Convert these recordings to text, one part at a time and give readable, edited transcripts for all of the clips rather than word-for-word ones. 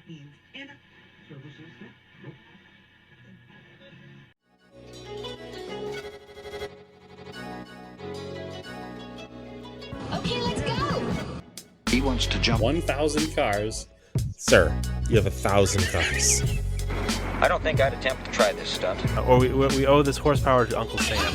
Okay, let's go. He wants to jump 1,000 cars. Sir, you have 1,000 cars. I don't think I'd attempt to try this stunt. Or we owe this horsepower to Uncle Sam.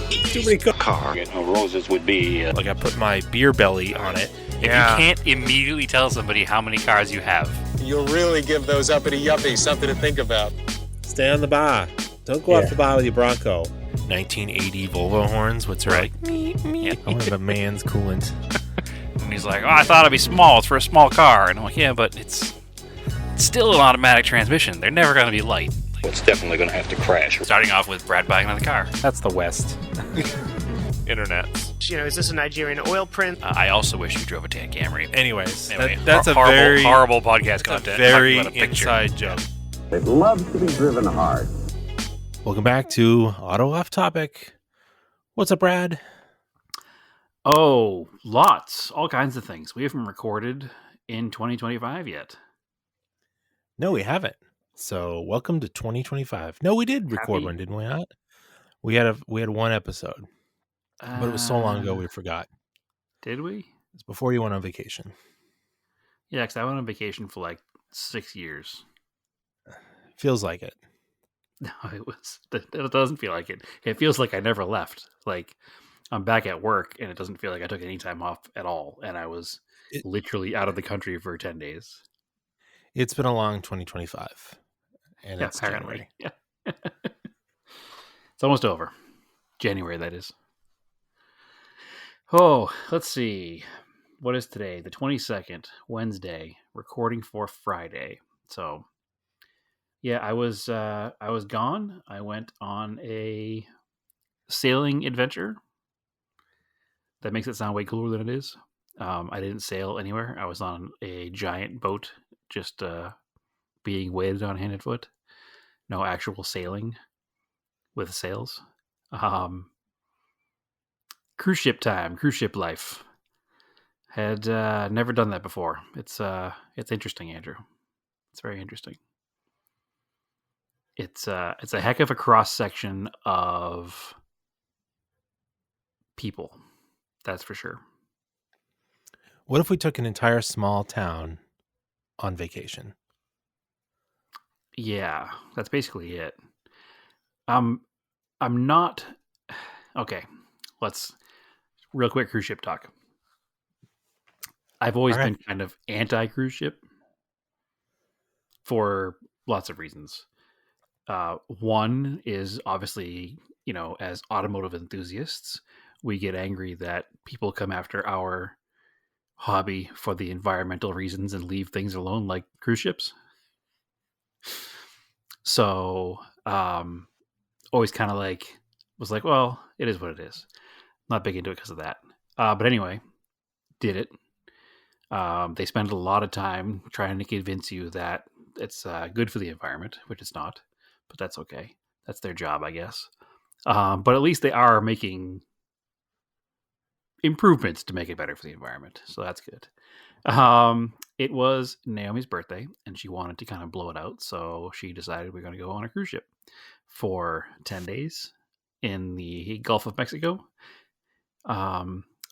Too many cars. Car. Roses would be... Like I put my beer belly on it. If you can't immediately tell somebody how many cars you have. You'll really give those uppity yuppies something to think about. Stay on the bar. Don't go off the bar with your Bronco. 1980 Volvo horns, what's right? I want a man's coolant. And he's like, oh, I thought it'd be small. It's for a small car. And I'm like, yeah, but it's still an automatic transmission. They're never going to be light. It's definitely going to have to crash. Starting off with Brad buying another car. That's the West. Internet. Is this a Nigerian oil print? I also wish you drove a tan Camry. Anyways, Anyway, that's a horrible, very horrible podcast content. very Talking about a picture. inside joke. They'd love to be driven hard. Welcome back to Auto Off Topic. What's up, Brad? Oh, lots. All kinds of things. We haven't recorded in 2025 yet. No, we haven't. So, welcome to 2025. No, we did record one, didn't we not? We had one episode. But it was so long ago we forgot. Did we? It's before you went on vacation. Yeah, because I went on vacation for like 6 years. Feels like it. No, it doesn't feel like it. It feels like I never left. Like I'm back at work and it doesn't feel like I took any time off at all. And I was literally out of the country for 10 days. It's been a long 2025. And it's apparently. January. Yeah. It's almost over. January, that is. Oh, let's see. What is today? The 22nd, Wednesday, recording for Friday. So, yeah, I was gone. I went on a sailing adventure. That makes it sound way cooler than it is. I didn't sail anywhere. I was on a giant boat, just being weighted on hand and foot. No actual sailing with sails. Cruise ship time, cruise ship life. Had never done that before. It's interesting, Andrew. It's very interesting. It's a heck of a cross section of people. That's for sure. What if we took an entire small town on vacation? Yeah, that's basically it. I'm not okay. Let's real quick cruise ship talk. I've always been kind of anti-cruise ship for lots of reasons. One is obviously, as automotive enthusiasts, we get angry that people come after our hobby for the environmental reasons and leave things alone, like cruise ships. So, always kind of was like, well, it is what it is. Not big into it because of that. But anyway, did it. They spend a lot of time trying to convince you that it's good for the environment, which it's not, but that's okay. That's their job, I guess. But at least they are making improvements to make it better for the environment. So that's good. It was Naomi's birthday and she wanted to kind of blow it out. So she decided we're going to go on a cruise ship for 10 days in the Gulf of Mexico.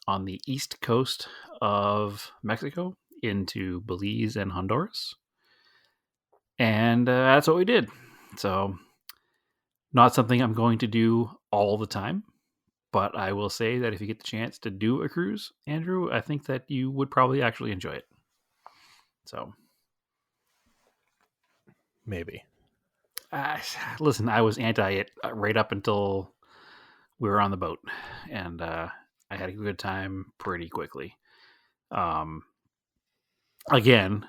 On the east coast of Mexico into Belize and Honduras. And that's what we did. So not something I'm going to do all the time, but I will say that if you get the chance to do a cruise, Andrew, I think that you would probably actually enjoy it. So maybe. Listen, I was anti it right up until we were on the boat, and I had a good time pretty quickly. Again,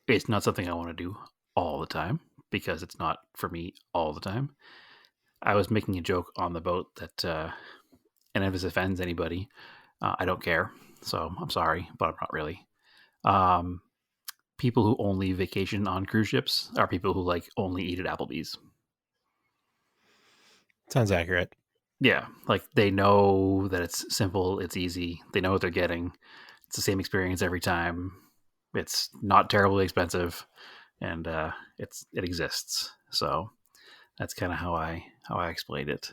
it's not something I want to do all the time because it's not for me all the time. I was making a joke on the boat that, and if this offends anybody, I don't care. So I'm sorry, but I'm not really. People who only vacation on cruise ships are people who only eat at Applebee's. Sounds accurate. Yeah, they know that it's simple, it's easy. They know what they're getting. It's the same experience every time. It's not terribly expensive, and it exists. So that's kind of how I explained it.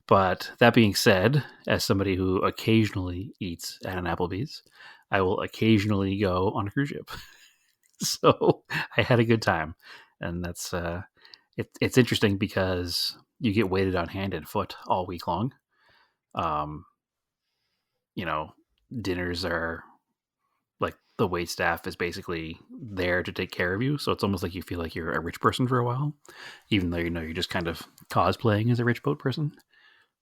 But that being said, as somebody who occasionally eats at an Applebee's, I will occasionally go on a cruise ship. So I had a good time, and that's it's interesting because you get waited on hand and foot all week long. You know, dinners are like the wait staff is basically there to take care of you, so it's almost like you feel like you're a rich person for a while, even though you're just kind of cosplaying as a rich boat person.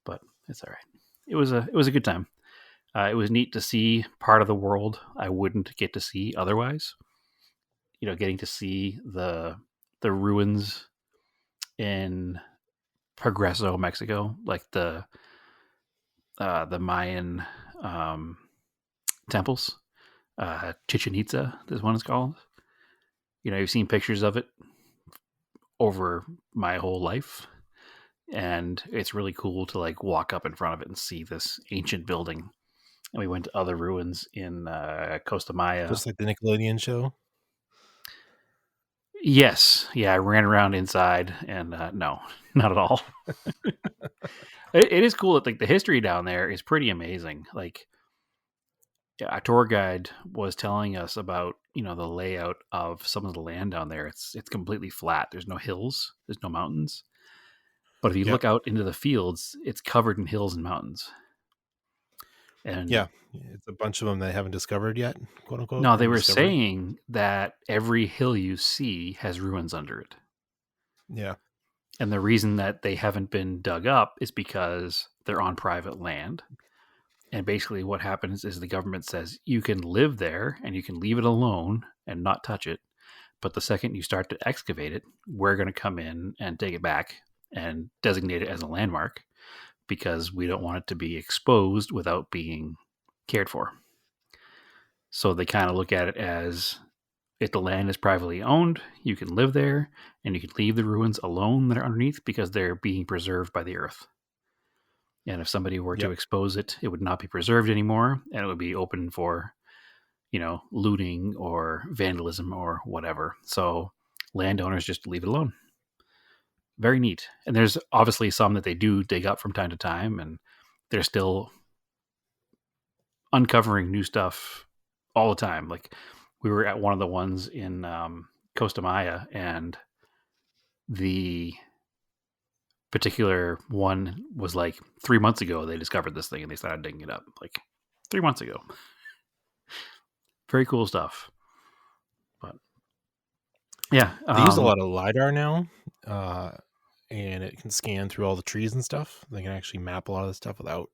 But it's all right. It was a good time. It was neat to see part of the world I wouldn't get to see otherwise. Getting to see the ruins in Progreso, Mexico, like the Mayan temples. Chichen Itza, this one is called. You've seen pictures of it over my whole life, and it's really cool to like walk up in front of it and see this ancient building. And we went to other ruins in Costa Maya. Just like the Nickelodeon show? Yes. Yeah, I ran around inside, and no, not at all. It is cool that like the history down there is pretty amazing. Like, a tour guide was telling us about the layout of some of the land down there. It's completely flat. There's no hills. There's no mountains. But if you look out into the fields, it's covered in hills and mountains. And yeah, it's a bunch of them they haven't discovered yet, quote unquote. No, they were saying that every hill you see has ruins under it. Yeah. And the reason that they haven't been dug up is because they're on private land. And basically what happens is the government says you can live there and you can leave it alone and not touch it. But the second you start to excavate it, we're going to come in and take it back and designate it as a landmark because we don't want it to be exposed without being cared for. So they kind of look at it as if the land is privately owned, you can live there and you can leave the ruins alone that are underneath because they're being preserved by the earth. And if somebody were to expose it, it would not be preserved anymore and it would be open for, looting or vandalism or whatever. So landowners just leave it alone. Very neat. And there's obviously some that they do dig up from time to time, and they're still uncovering new stuff all the time. Like we were at one of the ones in Costa Maya, and the particular one was like 3 months ago they discovered this thing and they started digging it up like 3 months ago. Very cool stuff. But yeah, they use a lot of LiDAR now, and it can scan through all the trees and stuff. They can actually map a lot of the stuff without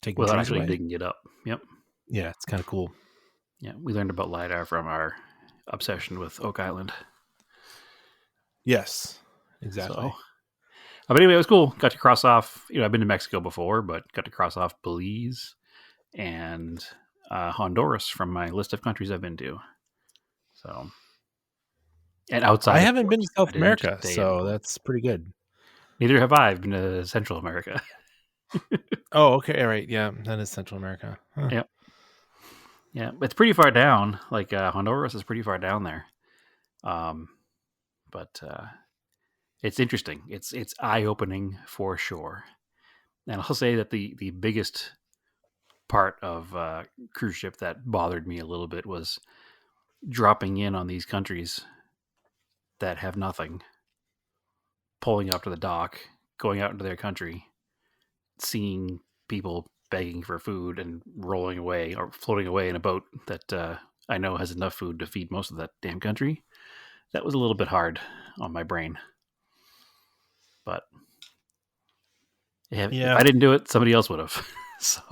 taking trees actually away. digging it up. Yep. Yeah, it's kind of cool. Yeah, we learned about LiDAR from our obsession with Oak Island. Yes, exactly. So, but anyway, it was cool. Got to cross off, I've been to Mexico before, but got to cross off Belize and Honduras from my list of countries I've been to. So, and outside, I haven't been to South America, so that's pretty good. Neither have I. I've been to Central America. Oh, okay. All right. Yeah, that is Central America. Huh. Yep. Yeah, it's pretty far down. Like Honduras is pretty far down there. But it's interesting. It's eye-opening for sure. And I'll say that the biggest part of cruise ship that bothered me a little bit was dropping in on these countries that have nothing, pulling up to the dock, going out into their country, seeing people begging for food and rolling away or floating away in a boat that I know has enough food to feed most of that damn country. That was a little bit hard on my brain. But if I didn't do it, somebody else would have. So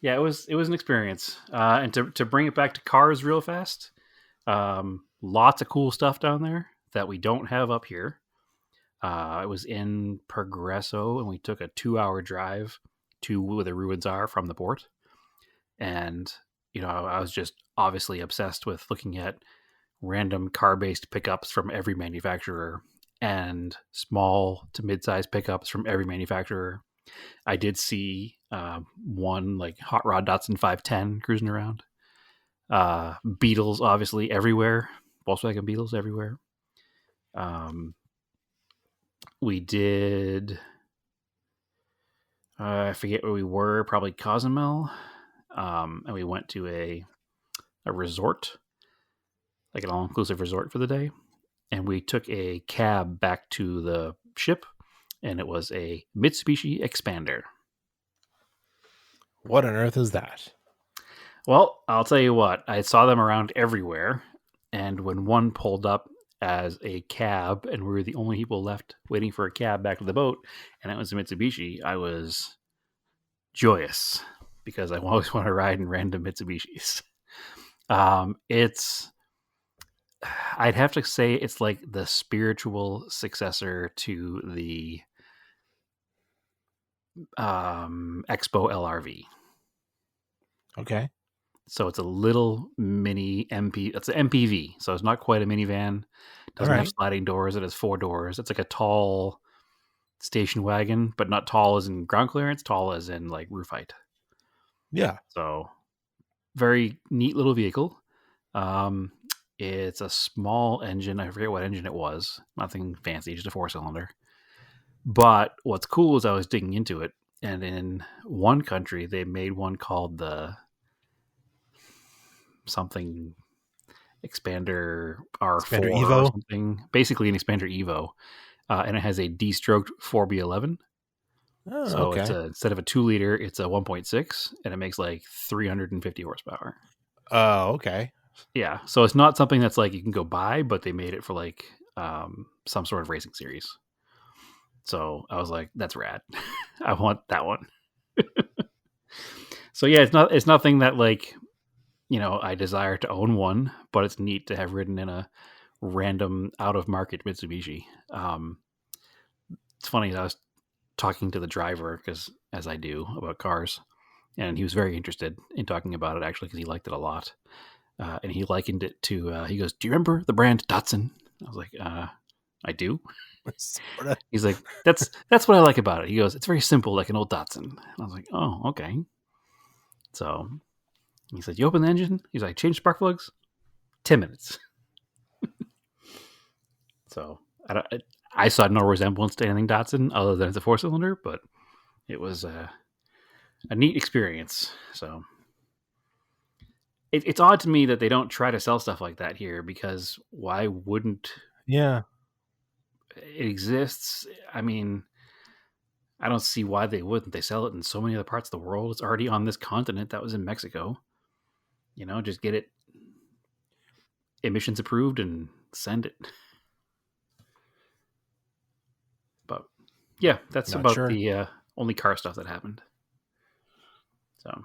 yeah, it was an experience. And to bring it back to cars real fast, lots of cool stuff down there that we don't have up here. I was in Progreso and we took a 2-hour drive to where the ruins are from the port. And, I was just obviously obsessed with looking at random car-based pickups from every manufacturer and small to mid-sized pickups from every manufacturer. I did see one like Hot Rod Datsun 510 cruising around. Beetles, obviously, everywhere. Volkswagen Beetles everywhere. We did. I forget where we were. Probably Cozumel, and we went to a resort, like an all-inclusive resort for the day, and we took a cab back to the ship, and it was a Mitsubishi Expander. What on earth is that? Well, I'll tell you what, I saw them around everywhere, and when one pulled up as a cab, and we were the only people left waiting for a cab back to the boat, and it was a Mitsubishi, I was joyous because I always want to ride in random Mitsubishis. I'd have to say it's like the spiritual successor to the Expo LRV. Okay. So it's a little mini MP. It's an MPV, so it's not quite a minivan. Doesn't have sliding doors. It has 4 doors. It's like a tall station wagon, but not tall as in ground clearance. Tall as in like roof height. Yeah. So very neat little vehicle. It's a small engine. I forget what engine it was. Nothing fancy, just a 4-cylinder. But what's cool is I was digging into it, and in one country they made one called the something Expander R4 Expander Evo? or something. Basically an Expander Evo, and it has a de-stroked 4B11. Oh, so okay. it's instead of a 2-liter, it's a 1.6, and it makes like 350 horsepower. Oh, okay. Yeah, so it's not something that's like you can go buy, but they made it for like some sort of racing series. So I was like, that's rad. I want that one. So yeah, it's nothing that like, I desire to own one, but it's neat to have ridden in a random out of market Mitsubishi. It's funny, I was talking to the driver, because as I do about cars, and he was very interested in talking about it actually because he liked it a lot. And he likened it to, he goes, "Do you remember the brand Datsun?" I was like, I do. Sorta. He's like, that's what I like about it. He goes, "It's very simple, like an old Datsun." I was like, oh, okay. So he said, "You open the engine?" He's like, "Change spark plugs, 10 minutes." So I saw no resemblance to anything Datsun other than it's a 4-cylinder, but it was a neat experience. So it's odd to me that they don't try to sell stuff like that here, because why wouldn't Yeah. it exists? I mean, I don't see why they wouldn't. They sell it in so many other parts of the world. It's already on this continent. That was in Mexico. Just get it emissions approved and send it. But yeah, that's Not about sure. the only car stuff that happened. So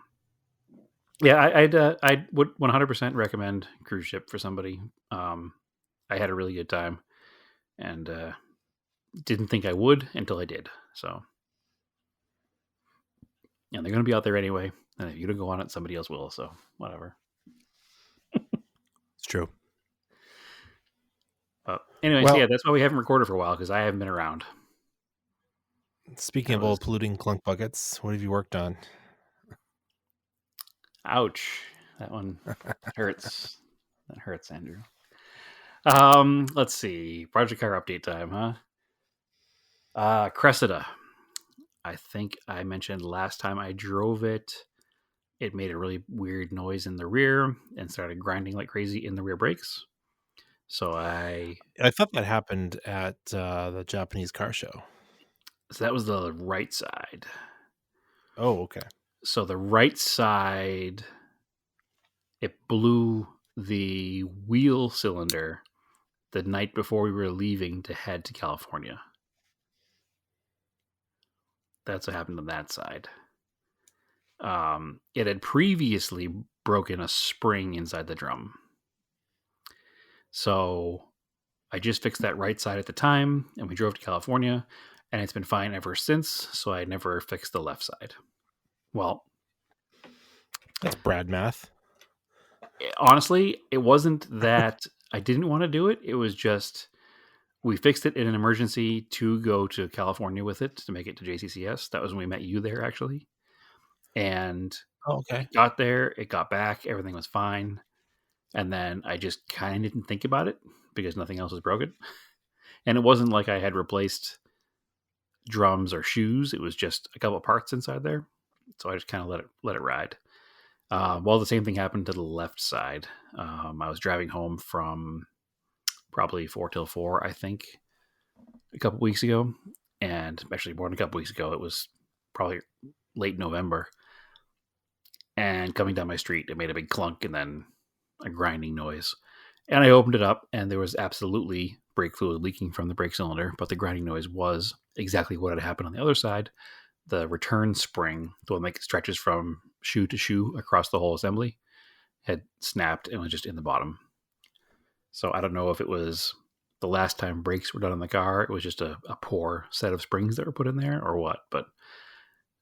yeah, I would 100% recommend cruise ship for somebody. I had a really good time, and didn't think I would until I did. So, yeah, they're going to be out there anyway, and if you don't go on it, somebody else will. So whatever. It's true. But anyways, Well- yeah, that's why we haven't recorded for a while, because I haven't been around. Speaking of old polluting clunk buckets, what have you worked on? Ouch. That one hurts. That hurts, Andrew. Let's see. Project car update time, huh? Cressida. I think I mentioned last time I drove it, it made a really weird noise in the rear and started grinding like crazy in the rear brakes. So I thought that happened at the Japanese car show. So that was the right side. Oh, okay. So the right side, it blew the wheel cylinder the night before we were leaving to head to California. That's what happened on that side. It had previously broken a spring inside the drum. So I just fixed that right side at the time, and we drove to California, and it's been fine ever since, so I never fixed the left side. Well, that's Brad math. Honestly, it wasn't that I didn't want to do it. It was just we fixed it in an emergency to go to California with it to make it to JCCS. That was when we met you there, actually. And okay, it got there, it got back, everything was fine. And then I just kind of didn't think about it because nothing else was broken. And it wasn't like I had replaced drums or shoes. It was just a couple of parts inside there. So I just kind of let it ride. Well, the same thing happened to the left side. I was driving home from probably 4 till 4, I think, a couple weeks ago. And actually more than a couple weeks ago, it was probably late November. And coming down my street, it made a big clunk and then a grinding noise. And I opened it up, and there was absolutely brake fluid leaking from the brake cylinder, but the grinding noise was exactly what had happened on the other side. The return spring, the one that stretches from shoe to shoe across the whole assembly, had snapped and was just in the bottom. So I don't know if it was the last time brakes were done on the car, it was just a poor set of springs that were put in there, or what. But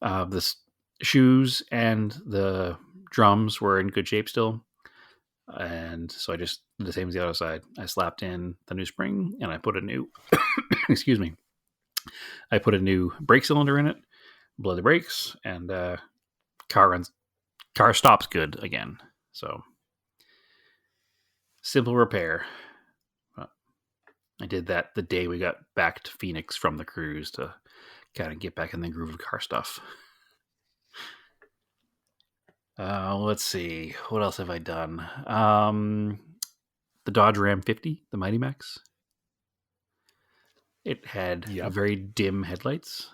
the shoes and the drums were in good shape still. And so I just did the same as the other side. I slapped in the new spring and I put a new, excuse me, I put a new brake cylinder in it, blew the brakes, and car stops good again. So simple repair. I did that the day we got back to Phoenix from the cruise to kind of get back in the groove of car stuff. Let's see. What else have I done? The Dodge Ram 50, the Mighty Max. It had very dim headlights.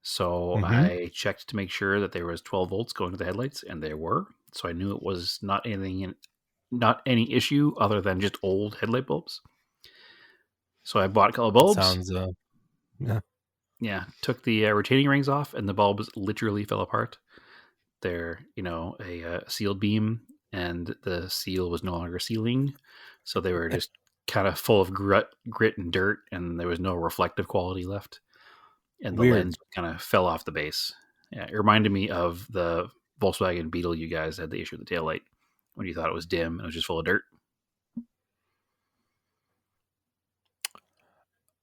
So I checked to make sure that there was 12 volts going to the headlights, and there were. So I knew it was not any issue other than just old headlight bulbs. So I bought a couple of bulbs. Sounds, Yeah, took the retaining rings off, and the bulbs literally fell apart. They're, a sealed beam, and the seal was no longer sealing. So they were just kind of full of grit and dirt, and there was no reflective quality left. And the lens kind of fell off the base. Yeah, it reminded me of the Volkswagen Beetle you guys had the issue with the taillight when you thought it was dim and it was just full of dirt.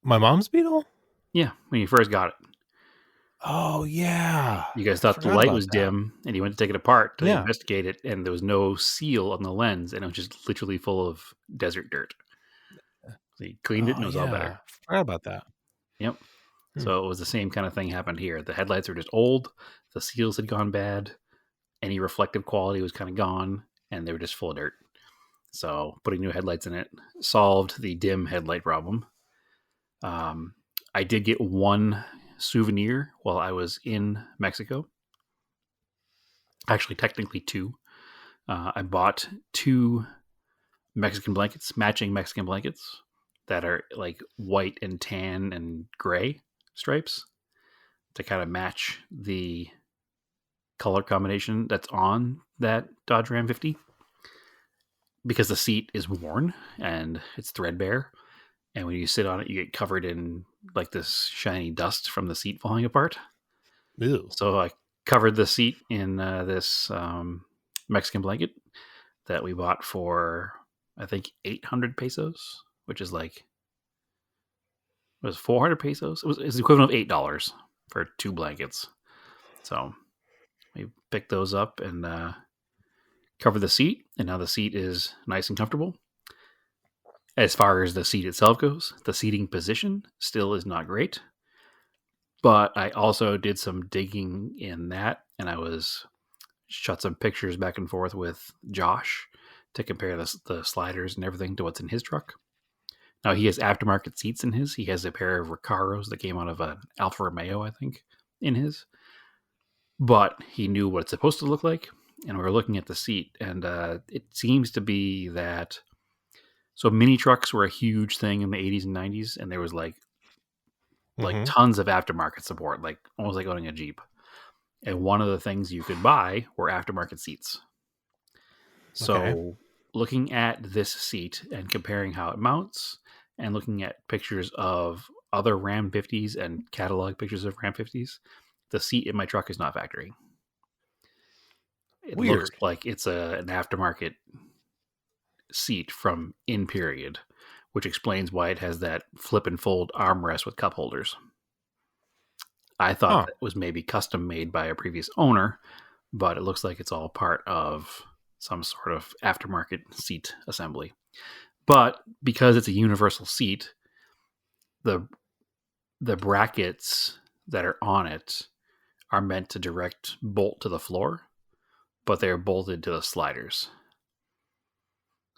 My mom's Beetle? Yeah, when you first got it. Oh, yeah. You guys thought the light was dim, and you went to take it apart to investigate it, and there was no seal on the lens, and it was just literally full of desert dirt. So you cleaned it, and it was all better. I forgot about that. Yep. So it was the same kind of thing happened here. The headlights were just old, the seals had gone bad, any reflective quality was kind of gone, and they were just full of dirt. So putting new headlights in it solved the dim headlight problem. I did get one souvenir while I was in Mexico. Actually, technically two. I bought 2 Mexican blankets, matching Mexican blankets that are like white and tan and gray stripes to kind of match the color combination that's on that Dodge Ram 50, because the seat is worn and it's threadbare. And when you sit on it, you get covered in like this shiny dust from the seat falling apart. Ew. So I covered the seat in this Mexican blanket that we bought for, I think, 800 pesos, which is like, it was 400 pesos. It's the equivalent of $8 for 2 blankets. So we picked those up and covered the seat. And now the seat is nice and comfortable. As far as the seat itself goes, the seating position still is not great. But I also did some digging in that, and I shot some pictures back and forth with Josh to compare the sliders and everything to what's in his truck. Now, he has aftermarket seats in his. He has a pair of Recaros that came out of an Alfa Romeo, I think, in his. But he knew what it's supposed to look like, and we were looking at the seat, and it seems to be that... So mini trucks were a huge thing in the 80s and 90s, and there was like tons of aftermarket support, like almost like owning a Jeep. And one of the things you could buy were aftermarket seats. So looking at this seat and comparing how it mounts, and looking at pictures of other Ram 50s and catalog pictures of Ram 50s, the seat in my truck is not factory. It looks like it's an aftermarket seat from in period, which explains why it has that flip and fold armrest with cup holders. I thought that was maybe custom made by a previous owner, but it looks like it's all part of some sort of aftermarket seat assembly. But because it's a universal seat, the brackets that are on it are meant to direct bolt to the floor, but they're bolted to the sliders.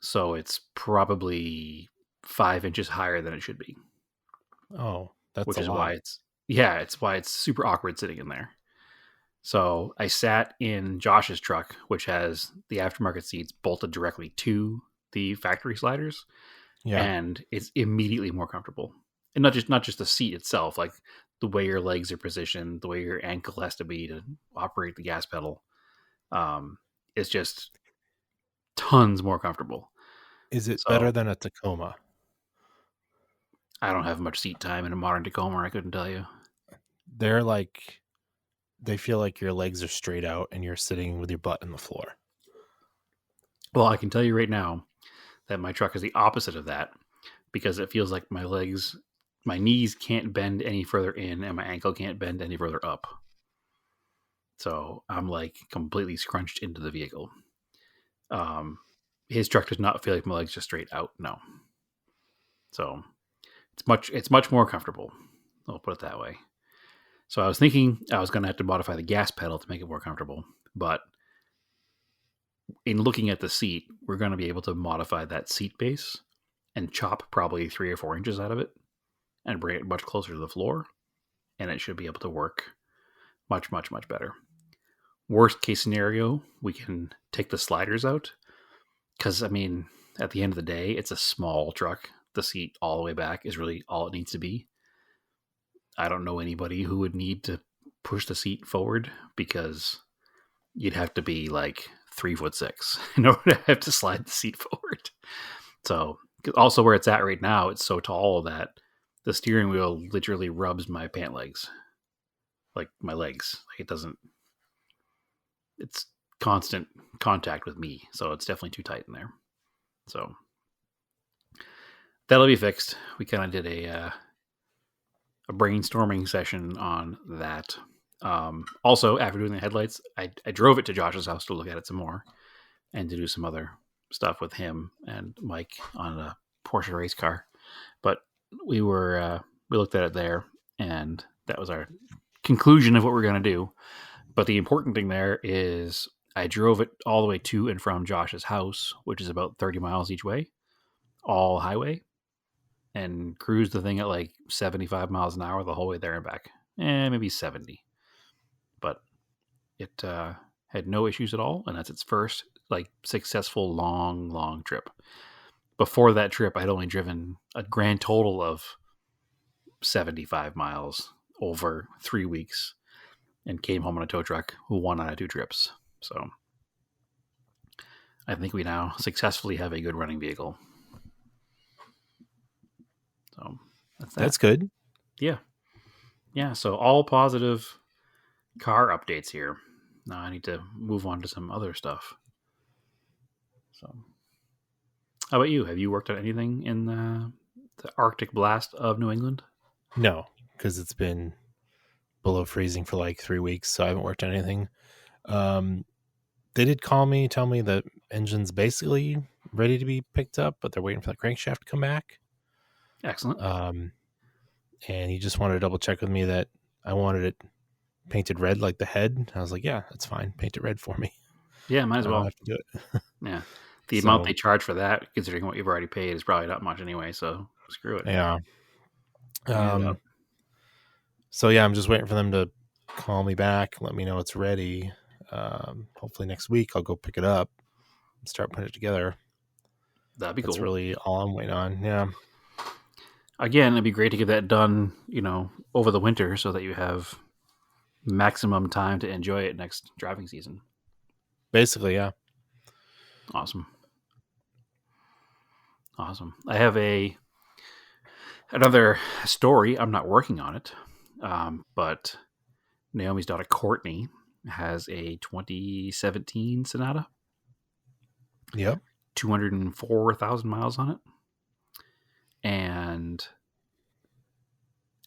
So it's probably 5 inches higher than it should be. Oh, that's which a is lot. why it's why it's super awkward sitting in there. So I sat in Josh's truck, which has the aftermarket seats bolted directly to the factory sliders, and it's immediately more comfortable. And not just the seat itself, like the way your legs are positioned, the way your ankle has to be to operate the gas pedal. It's just tons more comfortable. Is it So, better than a Tacoma? I don't have much seat time in a modern Tacoma. I couldn't tell you. They feel like your legs are straight out and you're sitting with your butt in the floor. Well, I can tell you right now that my truck is the opposite of that, because it feels like my knees can't bend any further in and my ankle can't bend any further up. So I'm like completely scrunched into the vehicle. His truck does not feel like my legs are straight out. No. So it's much more comfortable. I'll put it that way. So I was thinking I was going to have to modify the gas pedal to make it more comfortable, but in looking at the seat, we're going to be able to modify that seat base and chop probably 3 or 4 inches out of it and bring it much closer to the floor, and it should be able to work much, much, much better. Worst case scenario, we can take the sliders out, because, I mean, at the end of the day, it's a small truck. The seat all the way back is really all it needs to be. I don't know anybody who would need to push the seat forward, because you'd have to be like 3'6" in order to have to slide the seat forward. So also where it's at right now, it's so tall that the steering wheel literally rubs my pant legs, like my legs. Like it's constant contact with me. So it's definitely too tight in there. So that'll be fixed. We kind of did a brainstorming session on that. Also, after doing the headlights, I drove it to Josh's house to look at it some more and to do some other stuff with him and Mike on a Porsche race car. But we looked at it there, and that was our conclusion of what we're going to do. But the important thing there is I drove it all the way to and from Josh's house, which is about 30 miles each way, all highway, and cruised the thing at like 75 miles an hour the whole way there and back. Maybe 70. But it had no issues at all, and that's its first like successful long trip. Before that trip, I'd only driven a grand total of 75 miles over 3 weeks and came home on a tow truck 1 out of 2 trips. So I think we now successfully have a good running vehicle. So that's good. Yeah. So all positive car updates here. Now I need to move on to some other stuff. So how about you? Have you worked on anything in the Arctic blast of New England? No, because it's been below freezing for like 3 weeks, so I haven't worked on anything. They did call me, tell me the engine's basically ready to be picked up, but they're waiting for the crankshaft to come back. Excellent. And he just wanted to double check with me that I wanted it painted red like the head. I was like, yeah, that's fine. Paint it red for me. Yeah, might as well. I have to do it. Yeah. The amount they charge for that, considering what you've already paid, is probably not much anyway, so screw it. Yeah. So yeah, I'm just waiting for them to call me back, let me know it's ready. Hopefully next week I'll go pick it up and start putting it together. That'd be cool. That's really all I'm waiting on. Yeah. Again, it'd be great to get that done, over the winter so that you have maximum time to enjoy it next driving season. Basically, yeah. Awesome. I have another story. I'm not working on it, but Naomi's daughter Courtney has a 2017 Sonata. Yep. 204,000 miles on it. And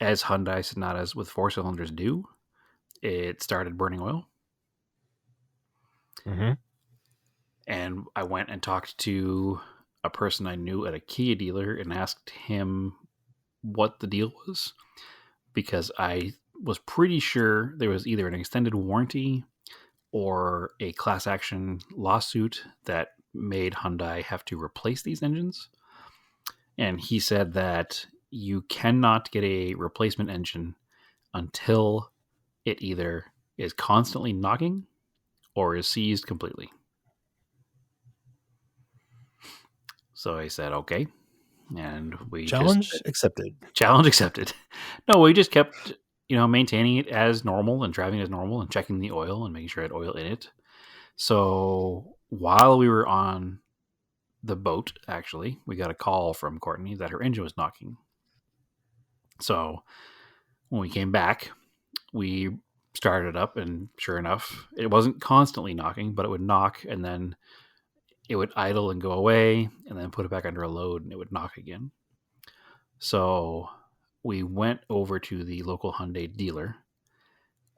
as Hyundai Sonatas with 4 cylinders do, it started burning oil. Mm-hmm. And I went and talked to a person I knew at a Kia dealer and asked him what the deal was, because I was pretty sure there was either an extended warranty or a class action lawsuit that made Hyundai have to replace these engines. And he said that you cannot get a replacement engine until it either is constantly knocking or is seized completely. So I said, okay. And we Challenge just accepted. challenge accepted. No, we just kept, maintaining it as normal and driving as normal and checking the oil and making sure it had oil in it. So while we were on the boat, actually, we got a call from Courtney that her engine was knocking. So when we came back, we started it up, and sure enough, it wasn't constantly knocking, but it would knock, and then it would idle and go away, and then put it back under a load, and it would knock again. So we went over to the local Hyundai dealer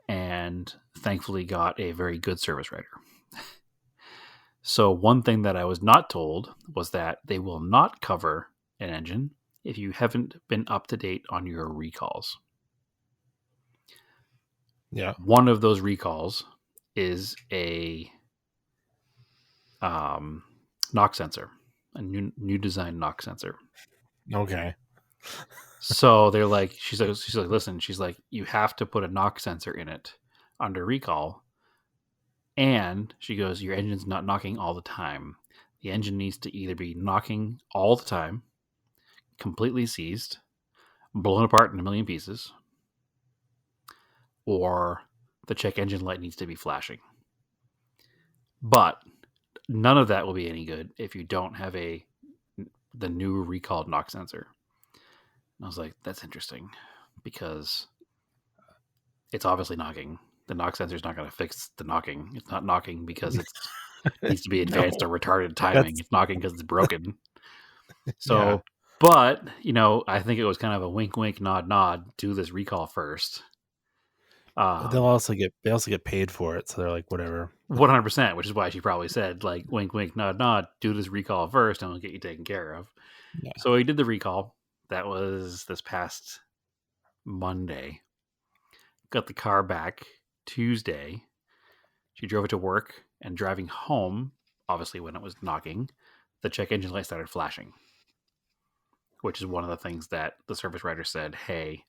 and thankfully got a very good service writer. So one thing that I was not told was that they will not cover an engine if you haven't been up to date on your recalls. Yeah. One of those recalls is a knock sensor, a new design knock sensor. Okay. So they're like, she's like, listen, she's like, you have to put a knock sensor in it under recall. And she goes, your engine's not knocking all the time. The engine needs to either be knocking all the time, completely seized, blown apart in a million pieces, or the check engine light needs to be flashing. But none of that will be any good if you don't have the new recalled knock sensor. And I was like, that's interesting, because it's obviously knocking. The knock sensor is not going to fix the knocking. It's not knocking because it needs to be advanced or retarded timing. It's knocking because it's broken. So, But, I think it was kind of a wink, wink, nod, nod. Do this recall first. They also get paid for it, so they're like, whatever. 100%, which is why she probably said, like, wink, wink, nod, nod. Do this recall first, and we'll get you taken care of. Yeah. So we did the recall. That was this past Monday. Got the car back Tuesday. She drove it to work, and driving home, obviously when it was knocking, the check engine light started flashing, which is one of the things that the service writer said, hey,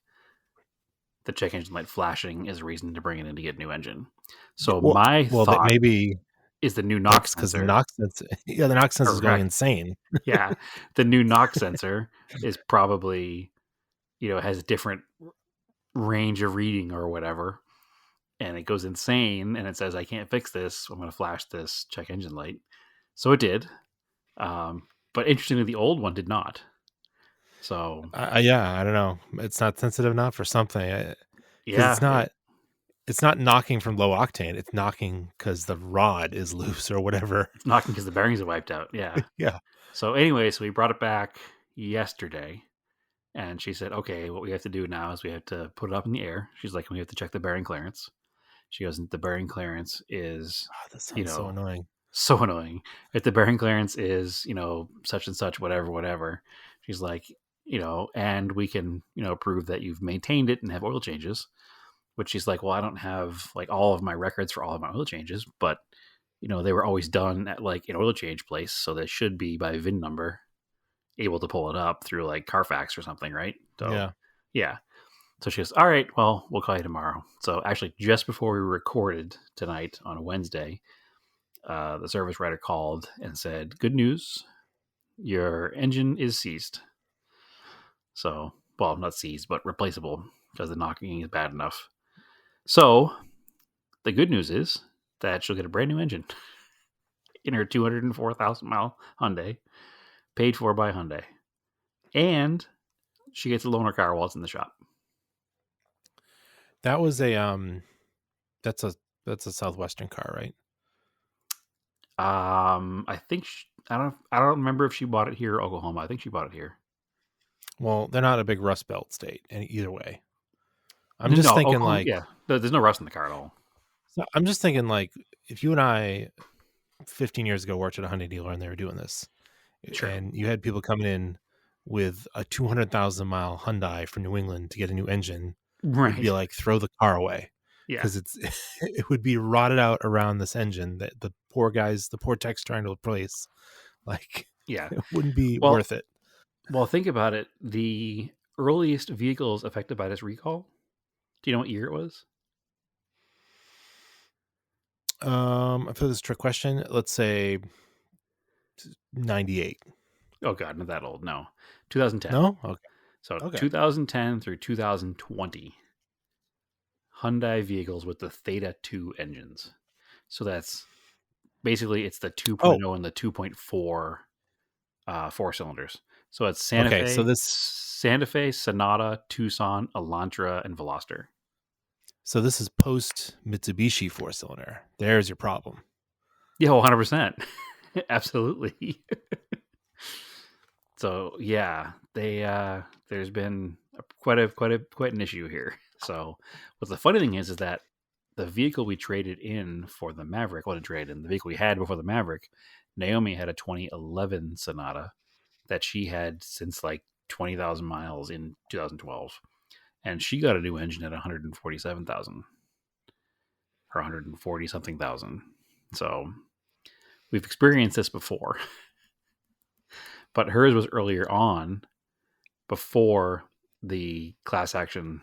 the check engine light flashing is a reason to bring it in to get a new engine. So my thought maybe is the new knock sensor. Because the knock sensor, the knock sensor is going insane. Yeah, the new knock sensor is probably, has a different range of reading or whatever, and it goes insane, and it says, I can't fix this. I'm going to flash this check engine light. So it did. But interestingly, the old one did not. So I don't know. It's not sensitive enough or something. Yeah, it's not knocking from low octane. It's knocking because the rod is loose or whatever. It's knocking because the bearings are wiped out. Yeah. Yeah. So anyway, so we brought it back yesterday, and she said, okay, what we have to do now is we have to put it up in the air. She's like, we have to check the bearing clearance. She goes, the bearing clearance is, that sounds so annoying. So annoying. If the bearing clearance is, such and such, whatever. She's like, and we can, prove that you've maintained it and have oil changes. Which she's like, well, I don't have like all of my records for all of my oil changes, but they were always done at like an oil change place, so they should be by VIN number able to pull it up through like Carfax or something, right? So, yeah. So she goes, all right, well, we'll call you tomorrow. So actually, just before we recorded tonight on a Wednesday, the service writer called and said, good news, your engine is seized. So, well, not seized, but replaceable, because the knocking is bad enough. So the good news is that she'll get a brand new engine in her 204,000 mile Hyundai, paid for by Hyundai, and she gets to loan her car while it's in the shop. That was that's a Southwestern car, right? I think I don't remember if she bought it here or Oklahoma. I think she bought it here. Well, they're not a big Rust Belt state, and either way. I'm just thinking Oklahoma, there's no rust in the car at all. So I'm just thinking, like, if you and I 15 years ago worked at a Hyundai dealer and they were doing this. Sure. And you had people coming in with a 200,000 mile Hyundai from New England to get a new engine. Right. It'd be like, throw the car away. Yeah. Because it would be rotted out around this engine that the poor techs trying to replace. Like, Yeah. it wouldn't be worth it. Well, think about it. The earliest vehicles affected by this recall, do you know what year it was? For this trick question, let's say 98. Oh God, not that old. No, 2010. No? Okay. So Okay. 2010 through 2020, Hyundai vehicles with the Theta 2 engines. So that's basically it's the 2.0 and the 2.4 four cylinders. So it's Santa Fe, Sonata, Tucson, Elantra, and Veloster. So this is post Mitsubishi 4-cylinder. There's your problem. Yeah, 100%. Absolutely. So yeah, there's been quite an issue here. So what the funny thing is that the vehicle we traded in for the Maverick, the vehicle we had before the Maverick, Naomi had a 2011 Sonata that she had since like 20,000 miles in 2012. And she got a new engine at 147,000 or 140 something thousand. So we've experienced this before. But hers was earlier on, before the class action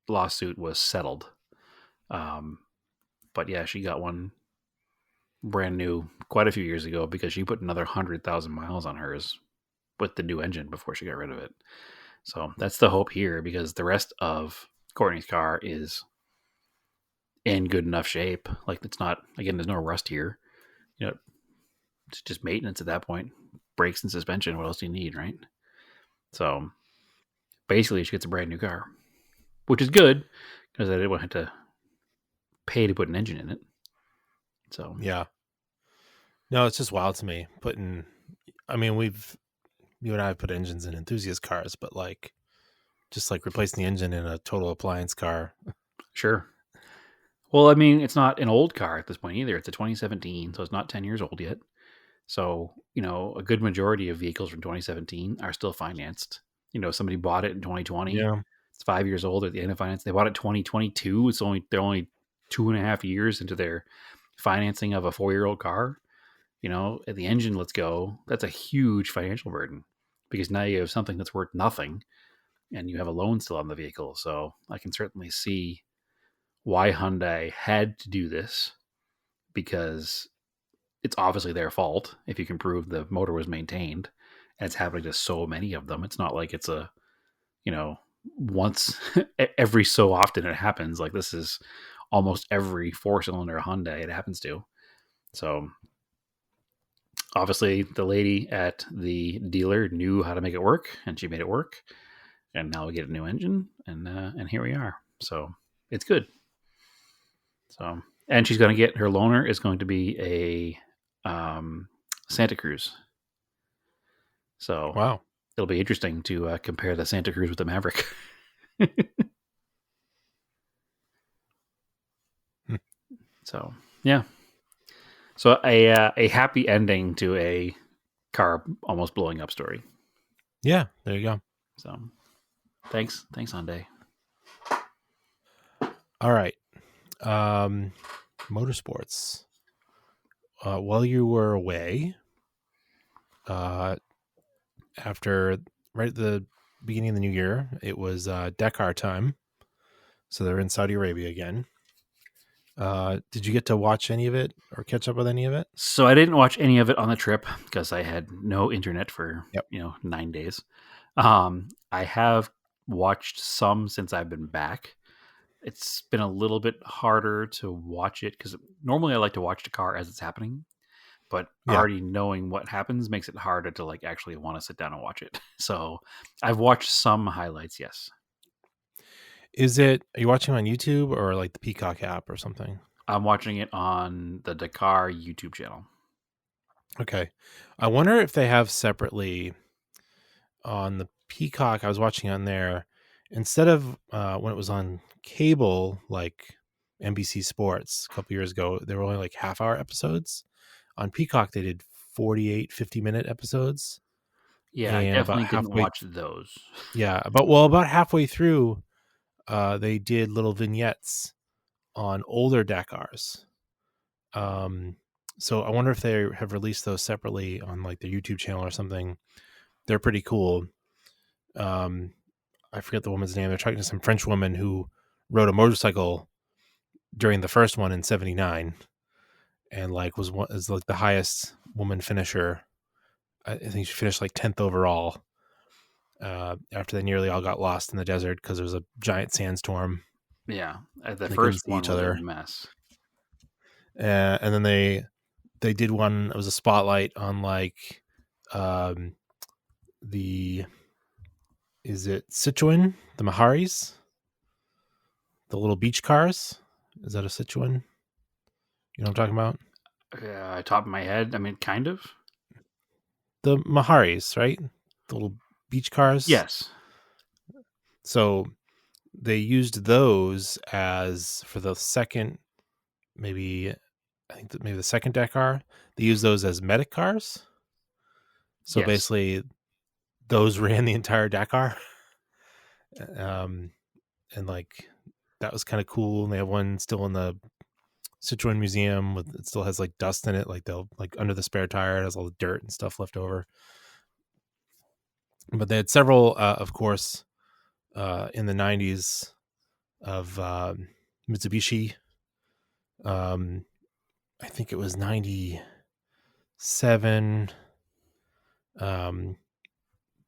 lawsuit was settled. But yeah, she got one brand new quite a few years ago because she put another 100,000 miles on hers with the new engine before she got rid of it. So that's the hope here, because the rest of Courtney's car is in good enough shape. Like, it's not, again, there's no rust here. You know, it's just maintenance at that point. Brakes and suspension. What else do you need, right? So basically, she gets a brand new car, which is good because I didn't want to pay to put an engine in it. So yeah, no, it's just wild to me. You and I have put engines in enthusiast cars, but like, just like replacing the engine in a total appliance car. Sure. Well, I mean, it's not an old car at this point either. It's a 2017, so it's not 10 years old yet. So, a good majority of vehicles from 2017 are still financed. Somebody bought it in 2020. Yeah. It's 5 years old at the end of finance. They bought it 2022. They're only 2.5 years into their financing of a 4-year-old car. At the engine, let's go. That's a huge financial burden, because now you have something that's worth nothing and you have a loan still on the vehicle. So I can certainly see why Hyundai had to do this, because it's obviously their fault if you can prove the motor was maintained, and it's happening to so many of them. It's not like it's once every so often it happens. Like, this is almost every 4-cylinder Hyundai it happens to. So obviously the lady at the dealer knew how to make it work, and she made it work, and now we get a new engine, and here we are. So it's good. So, and she's going to get, her loaner is going to be a Santa Cruz. So wow, it'll be interesting to compare the Santa Cruz with the Maverick. So yeah, so a happy ending to a car almost blowing up story. Yeah, there you go. So thanks Hyundai. All right, motorsports. While you were away, after right at the beginning of the new year, it was Dakar time, so they're in Saudi Arabia again. Did you get to watch any of it or catch up with any of it? So I didn't watch any of it on the trip because I had no internet for 9 days. I have watched some since I've been back. It's been a little bit harder to watch it because normally I like to watch the car as it's happening, but already knowing what happens makes it harder to like actually want to sit down and watch it. So I've watched some highlights. Yes. Are you watching on YouTube or like the Peacock app or something? I'm watching it on the Dakar YouTube channel. Okay. I wonder if they have separately on the Peacock. I was watching on there instead of when it was on cable, like NBC Sports a couple years ago, there were only like half-hour episodes. On Peacock, they did 48, 50-minute episodes. Yeah, I And about definitely didn't halfway, watch those. yeah, about halfway through, they did little vignettes on older Dakars. So I wonder if they have released those separately on like their YouTube channel or something. They're pretty cool. I forget the woman's name. They're talking to some French woman who rode a motorcycle during the first one in '79, and like was like the highest woman finisher. I think she finished like 10th overall. After they nearly all got lost in the desert because there was a giant sandstorm. Yeah, the They couldn't first see one each was other. a mess. And then they did one. It was a spotlight on like the is it Sichuan, the Maharis, the little beach cars. Is that a Sichuan? You know what I'm talking about? Top of my head, I mean, kind of. The Maharis, right? The little beach cars. Yes. So they used those as for the second, maybe I think that maybe the second Dakar. They used those as medic cars. So Yes. basically, those ran the entire Dakar. And like that was kind of cool. And they have one still in the Sichuan Museum with it still has like dust in it, like they'll like under the spare tire, it has all the dirt and stuff left over. But they had several, of course, in the '90s of Mitsubishi. I think it was '97.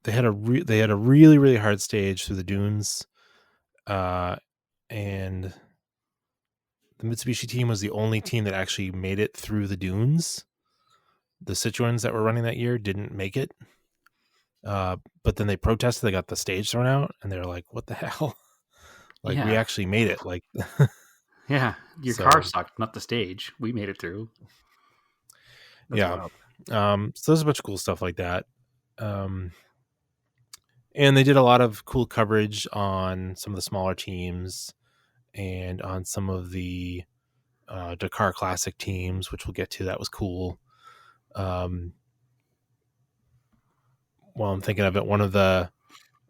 They had a really really hard stage through the dunes, and the Mitsubishi team was the only team that actually made it through the dunes. The Sichuans that were running that year didn't make it. But then they protested. They got the stage thrown out, and they're like, "What the hell? Like, we Yeah. actually made it!" Like, Yeah, your So- car sucked, not the stage. We made it through. That's yeah. wild. So there's a bunch of cool stuff like that. And they did a lot of cool coverage on some of the smaller teams and on some of the Dakar Classic teams, which we'll get to. That was cool. While I'm thinking of it, one of the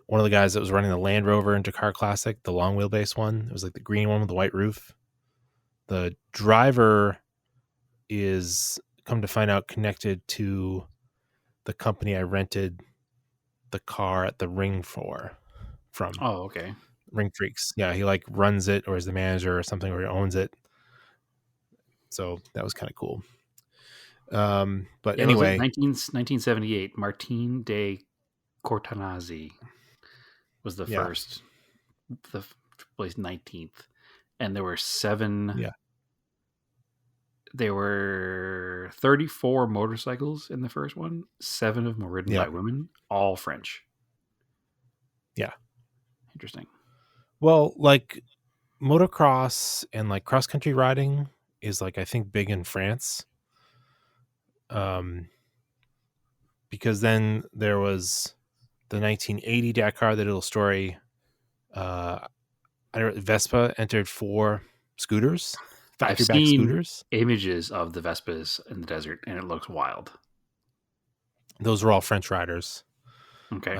guys that was running the Land Rover in Dakar Classic, the long wheelbase one, it was like the green one with the white roof. The driver is, come to find out, connected to the company I rented the car at the ring from. Oh, okay. Ring Freaks. Yeah, he like runs it or is the manager or something, or he owns it. So that was kind of cool. But Yeah, anyway, 1978, Martin de Cortanazzi was the Yeah. first, the place 19th, and there were 7. Yeah. There were 34 motorcycles in the first one. 7 of them were ridden Yeah. by women, all French. Yeah. Interesting. well, like motocross and like cross country riding is like I think big in France. Because then there was the 1980 Dakar, the little story. Vespa entered 4 scooters, I've factory back seen scooters. images of the Vespas in the desert, and it looks wild. Those were all French riders. Okay.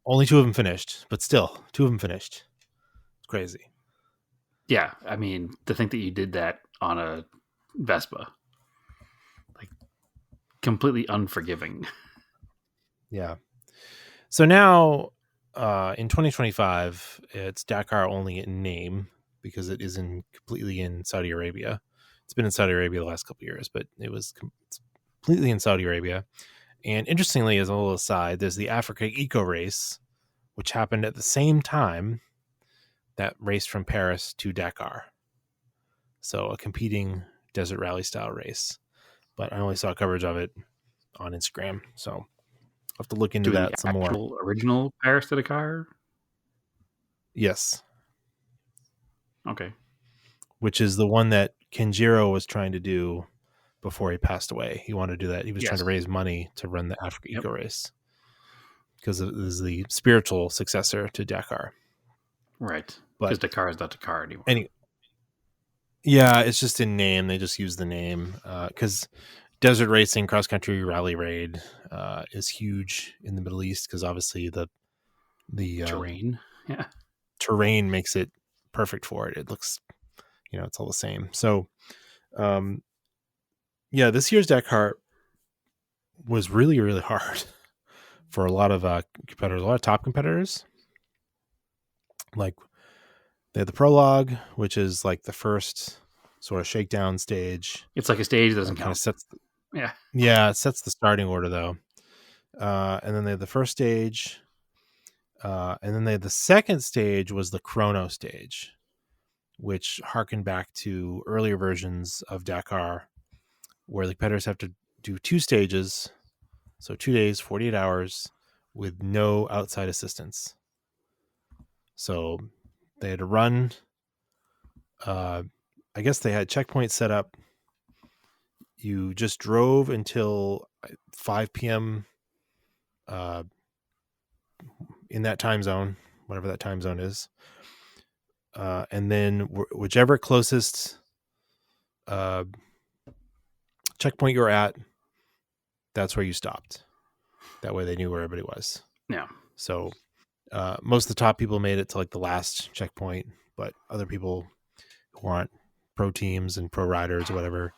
Only 2 of them finished, but still, 2 of them finished. It's crazy. Yeah, I mean, to think that you did that on a Vespa, like completely unforgiving. Yeah. So now, in 2025, it's Dakar only in name because it is completely in Saudi Arabia. It's been in Saudi Arabia the last couple of years, but it's completely in Saudi Arabia. And interestingly, as a little aside, there's the Africa Eco Race, which happened at the same time that race from Paris to Dakar. So a competing desert rally style race. But I only saw coverage of it on Instagram. So I'll have to look into Doing that the some more. actual original Paris to Dakar. Yes. Okay. Which is the one that Kenjiro was trying to do before he passed away. He wanted to do that. He was trying to raise money to run the Africa Eco Race because it is the spiritual successor to Dakar. Right. But Because Dakar is not Dakar anymore. Yeah, it's just in name. They just use the name because desert racing, cross country, rally raid is huge in the Middle East because obviously the Terrain. Yeah. terrain makes it perfect for it. It looks, it's all the same. So, this year's Dakar was really, really hard for a lot of competitors, a lot of top competitors. Like they had the prologue, which is like the first sort of shakedown stage. It's like a stage that doesn't Kind of count. sets, Yeah. it sets the starting order though. And then they had the first stage, and then they had the second stage was the chrono stage, which harkened back to earlier versions of Dakar, where the competitors have to do 2 stages, so 2 days, 48 hours, with no outside assistance. So they had to run. I guess they had checkpoints set up. You just drove until 5 p.m. In that time zone, whatever that time zone is. And then whichever closest checkpoint you're at, that's where you stopped. That way they knew where everybody was. Yeah. So most of the top people made it to like the last checkpoint, but other people who aren't pro teams and pro riders or whatever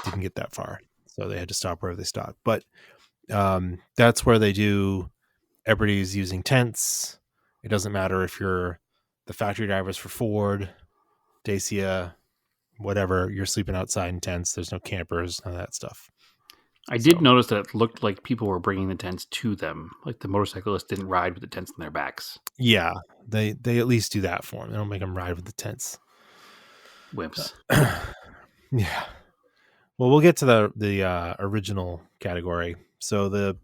didn't get that far. So they had to stop wherever they stopped. But that's where they do, everybody's using tents. It doesn't matter if you're the factory drivers for Ford, Dacia, whatever, you're sleeping outside in tents. There's no campers, none of that stuff. I did notice that it looked like people were bringing the tents to them. Like the motorcyclists didn't ride with the tents on their backs. Yeah, they at least do that for them. They don't make them ride with the tents. Wimps. Yeah. Well, we'll get to the original category. So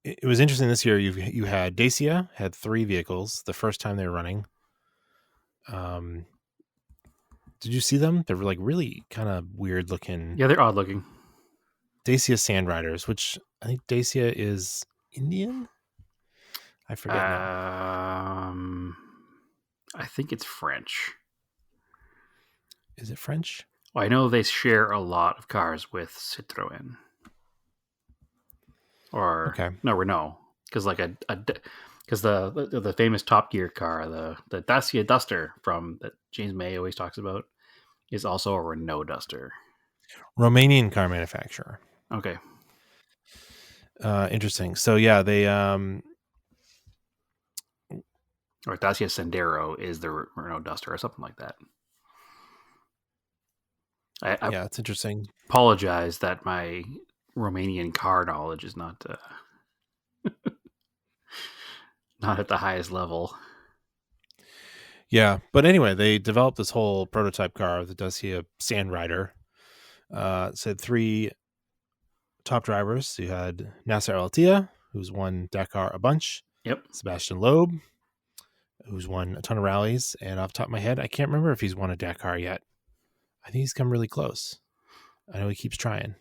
it was interesting this year. You had Dacia had 3 vehicles the first time they were running. Did you see them? They were like really kind of weird looking. Yeah, they're odd looking. Dacia Sand Riders, which I think Dacia is Indian. I forget now. I think it's French. Is it French? Well, I know they share a lot of cars with Citroën. Or Renault, because like because the famous Top Gear car, the Dacia Duster that James May always talks about, is also a Renault Duster. Romanian car manufacturer. Okay. Interesting. So yeah, they or Dacia Sandero is the Renault Duster or something like that. I it's interesting. Apologize that my Romanian car knowledge is not not at the highest level. Yeah, but anyway, they developed this whole prototype car, the Dacia Sand Rider. It said 3 top drivers. You had Nasser Al-Attiyah, who's won Dakar a bunch. Yep. Sebastian Loeb, who's won a ton of rallies. And off the top of my head, I can't remember if he's won a Dakar yet. I think he's come really close. I know he keeps trying.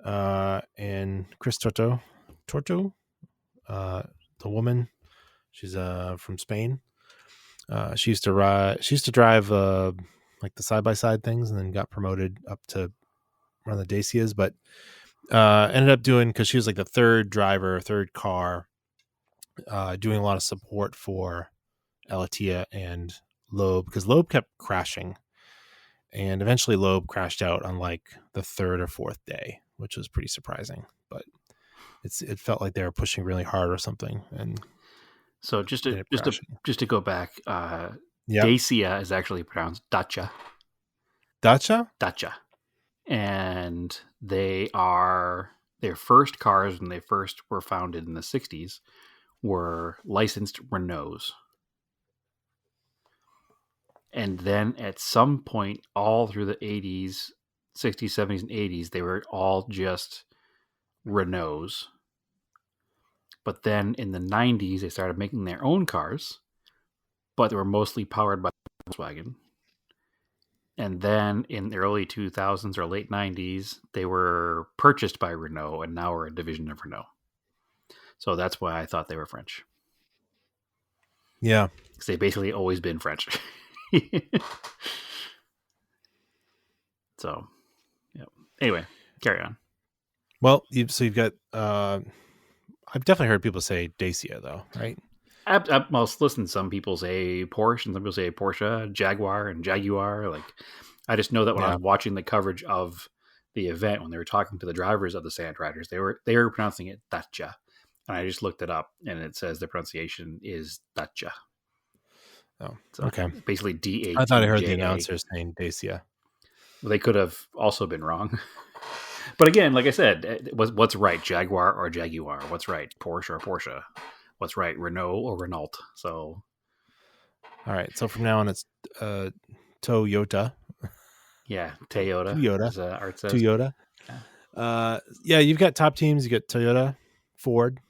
And Chris Torto, the woman, she's from Spain. She used to drive like the side-by-side things, and then got promoted up to run the Dacias, but ended up doing, because she was like the third car, doing a lot of support for Al-Attiyah and Loeb, because Loeb kept crashing, and eventually Loeb crashed out on like the 3rd or 4th day, which was pretty surprising, but it felt like they were pushing really hard or something. And so just to go back, Dacia is actually pronounced Dacia. Dacia, and their first cars when they first were founded in the 60s were licensed Renaults. And then at some point, all through the 80s, 60s, 70s, and 80s, they were all just Renaults. But then in the 90s, they started making their own cars, but they were mostly powered by Volkswagen. And then in the early 2000s or late 90s, they were purchased by Renault and now are a division of Renault. So that's why I thought they were French. Yeah. Because they've basically always been French. So, yeah. Anyway, carry on. Well, you've got. I've definitely heard people say Dacia though, right? Well, listen, some people say Porsche and some people say Porsche, Jaguar and Jaguar. Like, I just know that when I Yeah. was watching the coverage of the event, when they were talking to the drivers of the Sand Riders, they were pronouncing it Dacia. And I just looked it up and it says the pronunciation is Dacia. Oh, So okay. basically D-A-T-J-A. I thought I heard the announcer saying Dacia. Well, they could have also been wrong. But again, like I said, what's right, Jaguar or Jaguar? What's right, Porsche or Porsche? What's right, Renault or Renault? So, all right. So from now on, it's Toyota. yeah, Toyota. Toyota. As Art says. Toyota. Yeah, you've got top teams. You got Toyota, Ford,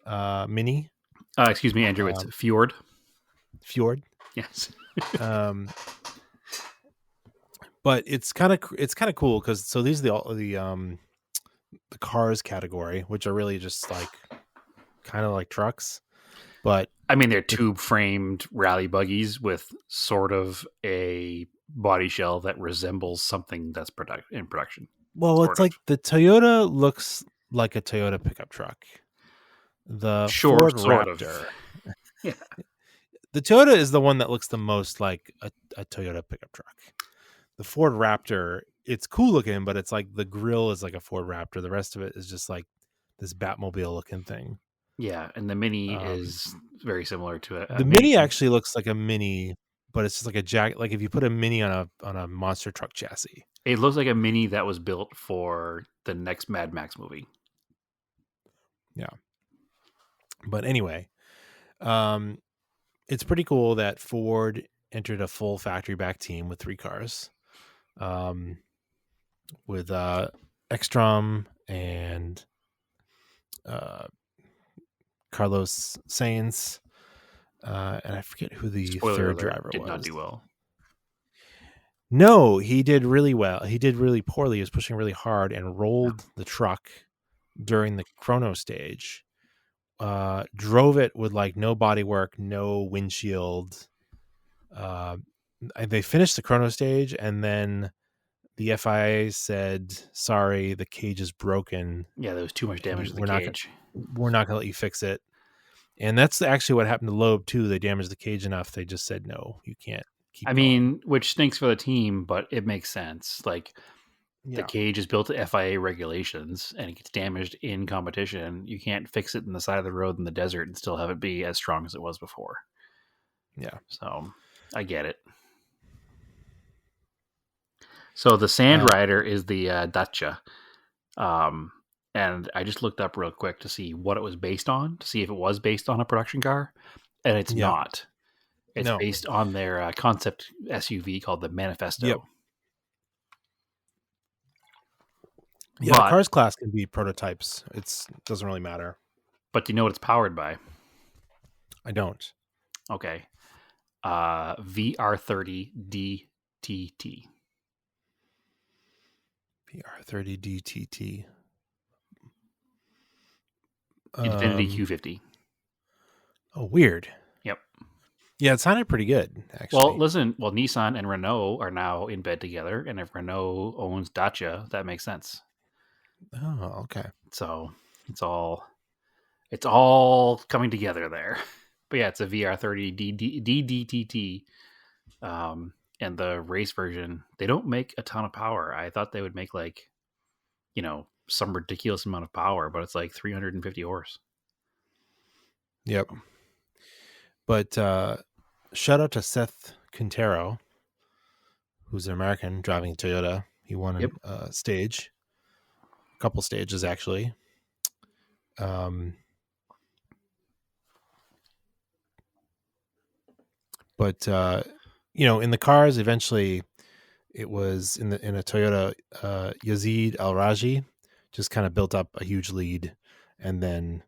Mini. Excuse me, Andrew. It's Fjord. Fjord. Yes. But it's kind of cool because so these are the cars category, which are really just like kind of like trucks, but I mean they're tube framed rally buggies with sort of a body shell that resembles something that's in production. Well, it's like the Toyota looks like a Toyota pickup truck. The Ford Raptor. Yeah. The Toyota is the one that looks the most like a Toyota pickup truck. The Ford Raptor, it's cool looking, but it's like the grill is like a Ford Raptor. The rest of it is just like this Batmobile looking thing. Yeah, and the Mini is very similar to it. The Mini actually looks like a Mini, but it's just like a jack. Like if you put a Mini on a monster truck chassis. It looks like a Mini that was built for the next Mad Max movie. Yeah. But anyway, it's pretty cool that Ford entered a full factory back team with 3 cars. With Ekstrom and Carlos Sainz, and I forget who the third driver did was. Not do well. No, he did really well. He did really poorly. He was pushing really hard and rolled the truck during the chrono stage. Drove it with like no body work, no windshield. They finished the chrono stage, and then the FIA said, "Sorry, the cage is broken. Yeah, there was too much damage to the cage. We're not going to let you fix it." And that's actually what happened to Loeb too. They damaged the cage enough. They just said, "No, you can't keep." I mean, which stinks for the team, but it makes sense. Like the cage is built to FIA regulations, and it gets damaged in competition. You can't fix it in the side of the road in the desert and still have it be as strong as it was before. Yeah. So I get it. So the Sand Rider is the Dacia. And I just looked up real quick to see what it was based on, to see if it was based on a production car. And it's not. It's based on their concept SUV called the Manifesto. Yep. Yeah, the cars class can be prototypes. It doesn't really matter. But do you know what it's powered by? I don't. Okay. VR30 DTT. VR30 DTT. Infinity Q50. Oh, weird. Yep. Yeah, it sounded pretty good, actually. Well, listen, Nissan and Renault are now in bed together, and if Renault owns Dacia, that makes sense. Oh, okay. So it's all coming together there. But yeah, it's a VR30 DDTT. And the race version, they don't make a ton of power. I thought they would make like, some ridiculous amount of power, but it's like 350 horse. Yep. But shout out to Seth Quintero, who's an American driving Toyota. He won a stage, a couple stages actually. But in the cars, eventually, it was in a Toyota. Yazid Al Raji just kind of built up a huge lead, and then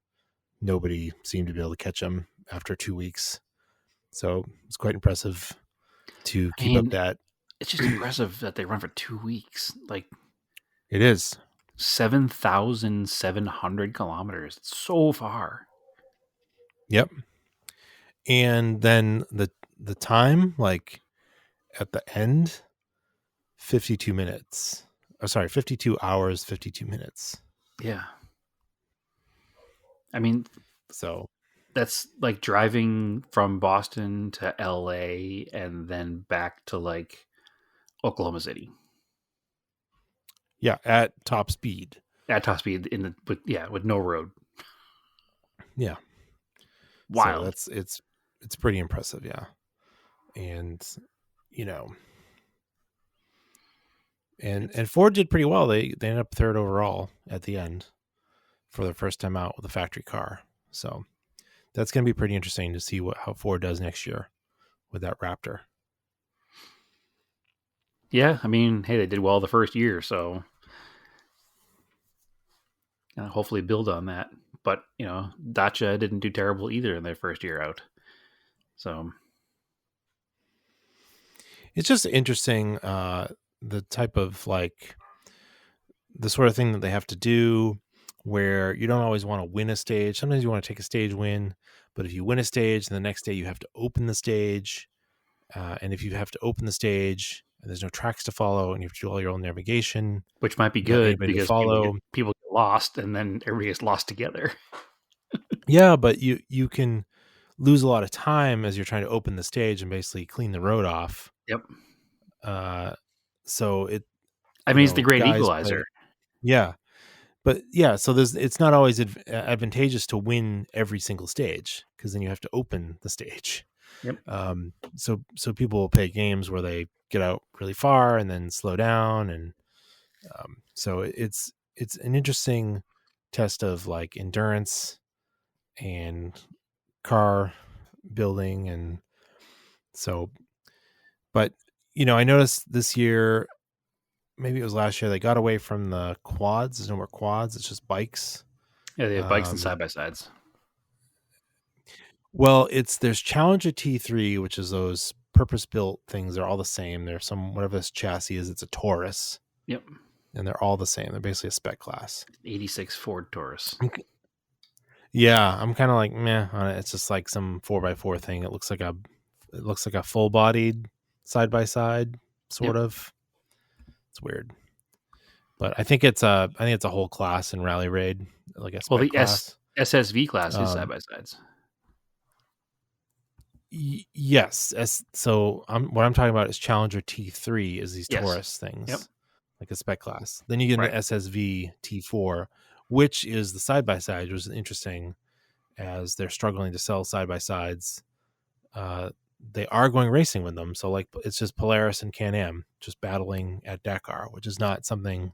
nobody seemed to be able to catch him after 2 weeks. So it's quite impressive to keep up that. It's just impressive that they run for 2 weeks. Like it is 7,700 kilometers. It's so far. Yep. And then the time, like at the end, 52 minutes. Oh, sorry, 52 hours, 52 minutes. Yeah. I mean, So that's like driving from Boston to LA and then back to like Oklahoma City yeah, at top speed. at top speed with no road. Yeah. Wild. So it's pretty impressive, yeah. And you know, and Ford did pretty well. They ended up third overall at the end for their first time out with a factory car. So that's going to be pretty interesting to see how Ford does next year with that Raptor. Yeah, I mean, hey, they did well the first year, so hopefully build on that. But Dacia didn't do terrible either in their first year out. So it's just interesting, the type of the sort of thing that they have to do, where you don't always want to win a stage. Sometimes you want to take a stage win, but if you win a stage, then the next day you have to open the stage. And if you have to open the stage and there's no tracks to follow and you have to do all your own navigation, which might be you got good anybody to because follow. people get lost and then everybody gets lost together. Yeah, but you can lose a lot of time as you're trying to open the stage and basically clean the road off. Yep. So it's the great guys equalizer. Yeah. But yeah, so it's not always advantageous to win every single stage, because then you have to open the stage. Yep. So people will play games where they get out really far and then slow down, and so it's an interesting test of like endurance and car building. And so, but I noticed this year, maybe it was last year, they got away from the quads. There's no more quads. It's just bikes. Yeah, they have bikes and side-by-sides. Well, there's Challenger T3, which is those purpose-built things. They're all the same. They're whatever this chassis is, it's a Taurus. Yep. And they're all the same. They're basically a spec class. 86 Ford Taurus. Yeah, I'm kind of like meh on it. It's just like some 4x4 thing. It looks like a full-bodied side-by-side sort of. It's weird. But I think it's a whole class in Rally Raid, like a spec class. SSV class is side-by-sides. Yes. So what I'm talking about is Challenger T3 is these Taurus things. Yep. Like a spec class. Then you get the SSV T4, which is the side-by-side, which is interesting as they're struggling to sell side-by-sides. They are going racing with them. So it's just Polaris and Can-Am just battling at Dakar, which is not something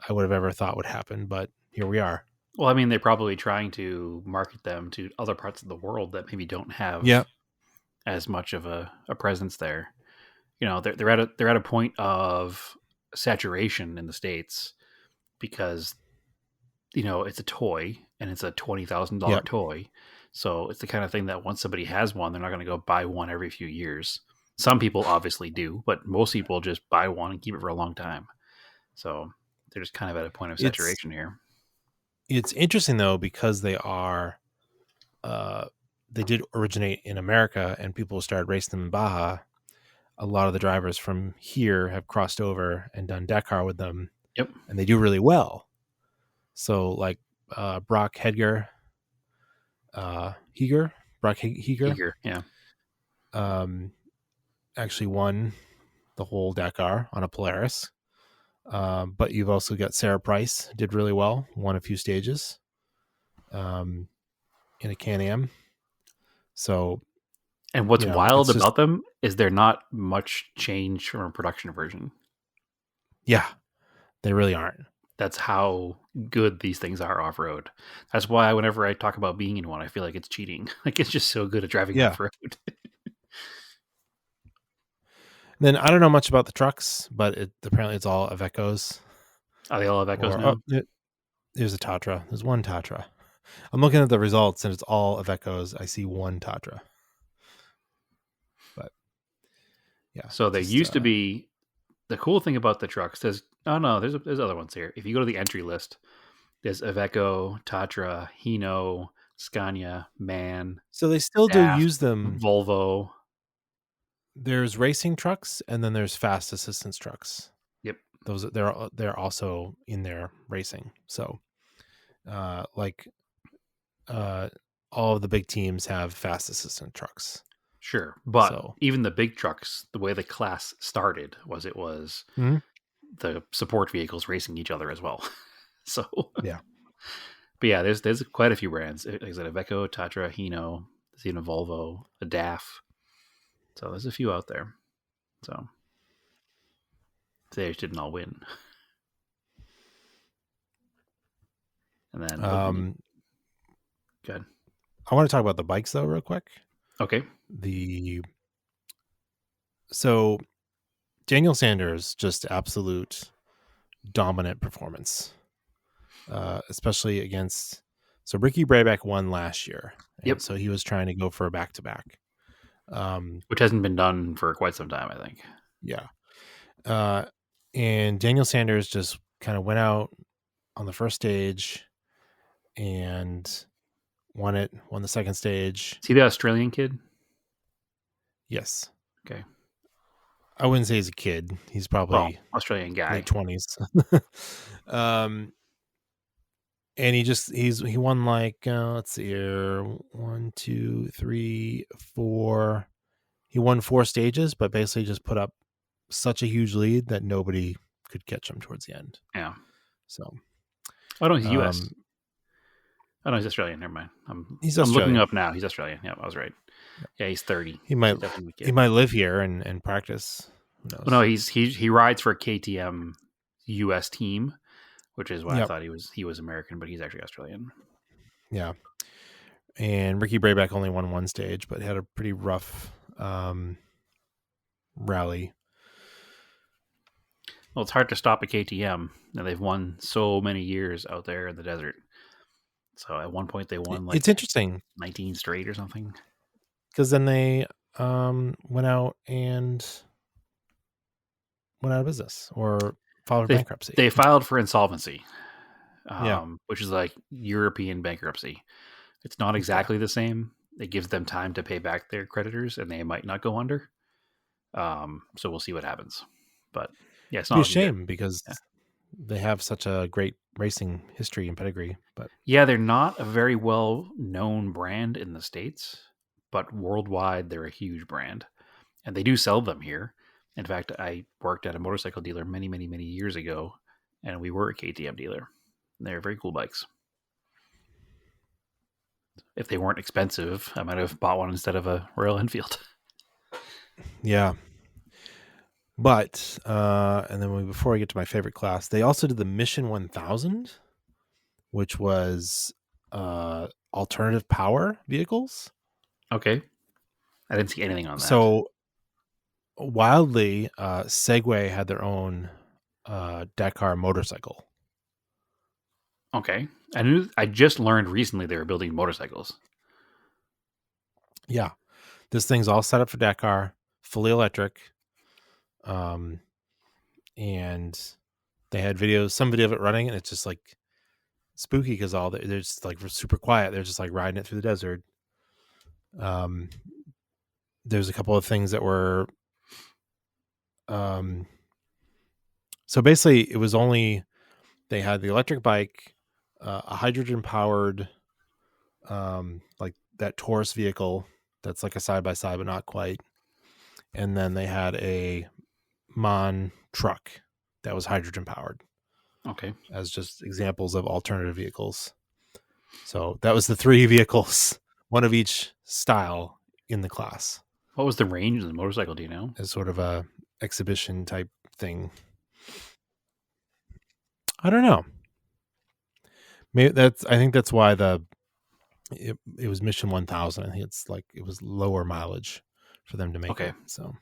I would have ever thought would happen, but here we are. Well, I mean, they're probably trying to market them to other parts of the world that maybe don't have as much of a presence there. They're at a point of saturation in the States because it's a toy and it's a $20,000 toy. So it's the kind of thing that once somebody has one, they're not going to go buy one every few years. Some people obviously do, but most people just buy one and keep it for a long time. So they're just kind of at a point of saturation here. It's interesting though, because they did originate in America and people started racing them in Baja. A lot of the drivers from here have crossed over and done Dakar with them. Yep. And they do really well. So like Brock Heger, yeah. Actually won the whole Dakar on a Polaris. But you've also got Sarah Price, did really well, won a few stages in a Can-Am. So, and what's wild about them is they're not much change from a production version. Yeah, they really aren't. That's how good these things are off-road. That's why whenever I talk about being in one, I feel like it's cheating. Like it's just so good at driving off-road. Then I don't know much about the trucks, but apparently it's all Ivecos. Are they all Ivecos now? There's a Tatra. There's one Tatra. I'm looking at the results and it's all Ivecos. I see one Tatra. But yeah. So there used to be, the cool thing about the trucks, there's other ones here. If you go to the entry list, there's Iveco, Tatra, Hino, Scania, MAN. So they still do use them. Volvo. there's racing trucks and then there's fast assistance trucks. Yep. Those they're also in there racing. So, like, all of the big teams have fast assistant trucks. Sure, but So- even the big trucks, the way the class started was Mhm. the support vehicles racing each other as well. So Yeah. but yeah, there's quite a few brands. Like I said, Iveco, Tatra, Hino, there's even a Volvo, a DAF. So there's a few out there. So they just didn't all win. And then good. I want to talk about the bikes though, real quick. Okay. So Daniel Sanders, just absolute dominant performance, especially against. So Ricky Brayback won last year. Yep. So he was trying to go for a back-to-back. Which hasn't been done for quite some time, I think. Yeah. And Daniel Sanders just kind of went out on the first stage and won the second stage. See the Australian kid? Yes. Okay. I wouldn't say he's a kid. He's probably Australian guy. late 20s. And he won like, let's see here, 1, 2, 3, 4. He won 4 stages, but basically just put up such a huge lead that nobody could catch him towards the end. Yeah. So. Oh no, he's US. Oh no, he's Australian. Never mind. He's I'm Australian. looking up now. He's Australian. Yeah, I was right. Yeah, he's 30. He might live here and practice. Who knows? Well, no, he rides for a KTM US team, which is why I thought he was American, but he's actually Australian. Yeah. And Ricky Brayback only won 1 stage, but had a pretty rough rally. Well, it's hard to stop a KTM. Now they've won so many years out there in the desert. So at one point they won like it's interesting 19 straight or something. Because then they went out of business or filed for bankruptcy. They filed for insolvency, Yeah. which is like European bankruptcy. It's not exactly the same. It gives them time to pay back their creditors, and they might not go under. So we'll see what happens. But yeah, it's not a shame because they have such a great racing history and pedigree. But yeah, they're not a very well known brand in the States, but worldwide they're a huge brand, and they do sell them here. In fact, I worked at a motorcycle dealer many, many, many years ago, and we were a KTM dealer. They're very cool bikes. If they weren't expensive, I might have bought one instead of a Royal Enfield. Yeah. But, and then before I get to my favorite class, they also did the Mission 1000, which was alternative power vehicles. Okay. I didn't see anything on that. So, wildly, Segway had their own Dakar motorcycle. Okay. I just learned recently they were building motorcycles. Yeah. This thing's all set up for Dakar, fully electric. And they had some video of it running, and it's just like spooky because they're just like super quiet. They're just like riding it through the desert. There's a couple of things that were, so basically it was only, they had the electric bike, a hydrogen powered, like that Taurus vehicle that's like a side by side, but not quite. And then they had a MAN truck that was hydrogen powered. Okay. As just examples of alternative vehicles. So that was the 3 vehicles, one of each style in the class. What was the range of the motorcycle, do you know? As sort of a exhibition type thing. I don't know. Maybe I think that's why it was Mission 1000. I think it's like it was lower mileage for them to make it. So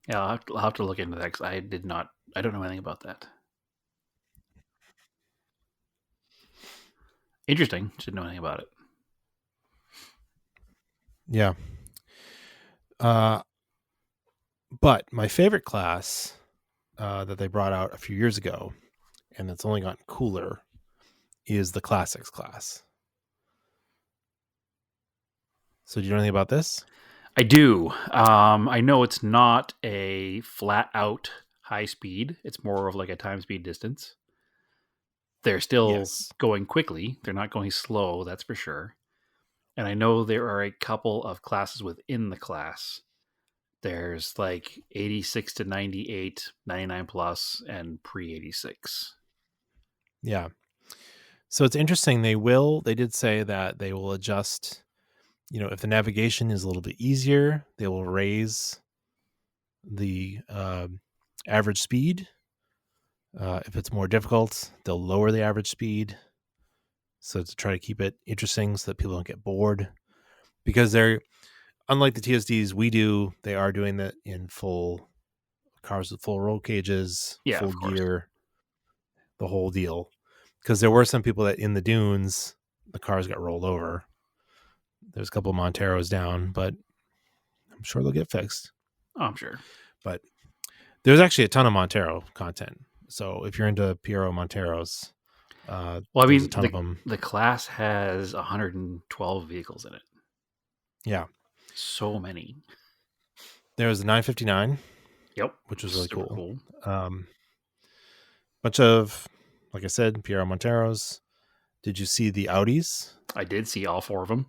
yeah, I'll have to look into that because I don't know anything about that. Interesting. Didn't know anything about it. Yeah. But my favorite class that they brought out a few years ago, and that's only gotten cooler, is the Classics class. So do you know anything about this? I do. I know it's not a flat out high speed. It's more of like a time speed distance. They're still Yes. going quickly. They're not going slow, that's for sure. And I know there are a couple of classes within the class. There's like 86 to 98, 99 plus, and pre 86. Yeah. So it's interesting. They did say that they will adjust, if the navigation is a little bit easier, they will raise the average speed. If it's more difficult, they'll lower the average speed. So to try to keep it interesting so that people don't get bored. Because they're, unlike the TSDs we do, they are doing that in full cars with full roll cages, Yeah, full of course. gear, the whole deal. Because there were some people that in the dunes, the cars got rolled over. There's a couple of Monteros down, but I'm sure they'll get fixed. Oh, I'm sure. But there's actually a ton of Montero content. So if you're into Piero Monteros, Well, I there's mean, a ton of them. the class has 112 vehicles in it. Yeah. So many. There's a 959, Yep. which was really Super cool. Bunch of, like I said, Piero Monteros. Did you see the Audis? I did see all four of them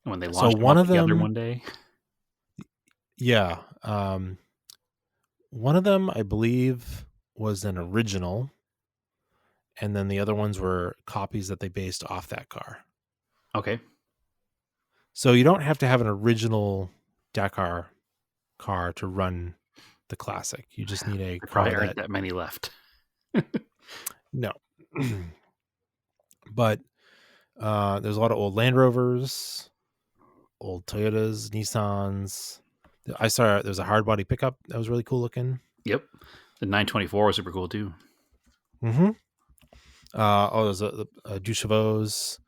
when they So launched them one all of together them, one day. yeah. One of them, I believe, was an original, and then the other ones were copies that they based off that car. Okay. So you don't have to have an original Dakar car to run the classic. You just need a There car probably aren't that many left. no. But there's a lot of old Land Rovers, old Toyotas, Nissans. I saw there was a hard body pickup that was really cool looking. Yep. The 924 was super cool too. Mm-hmm. There's a Duchevaux,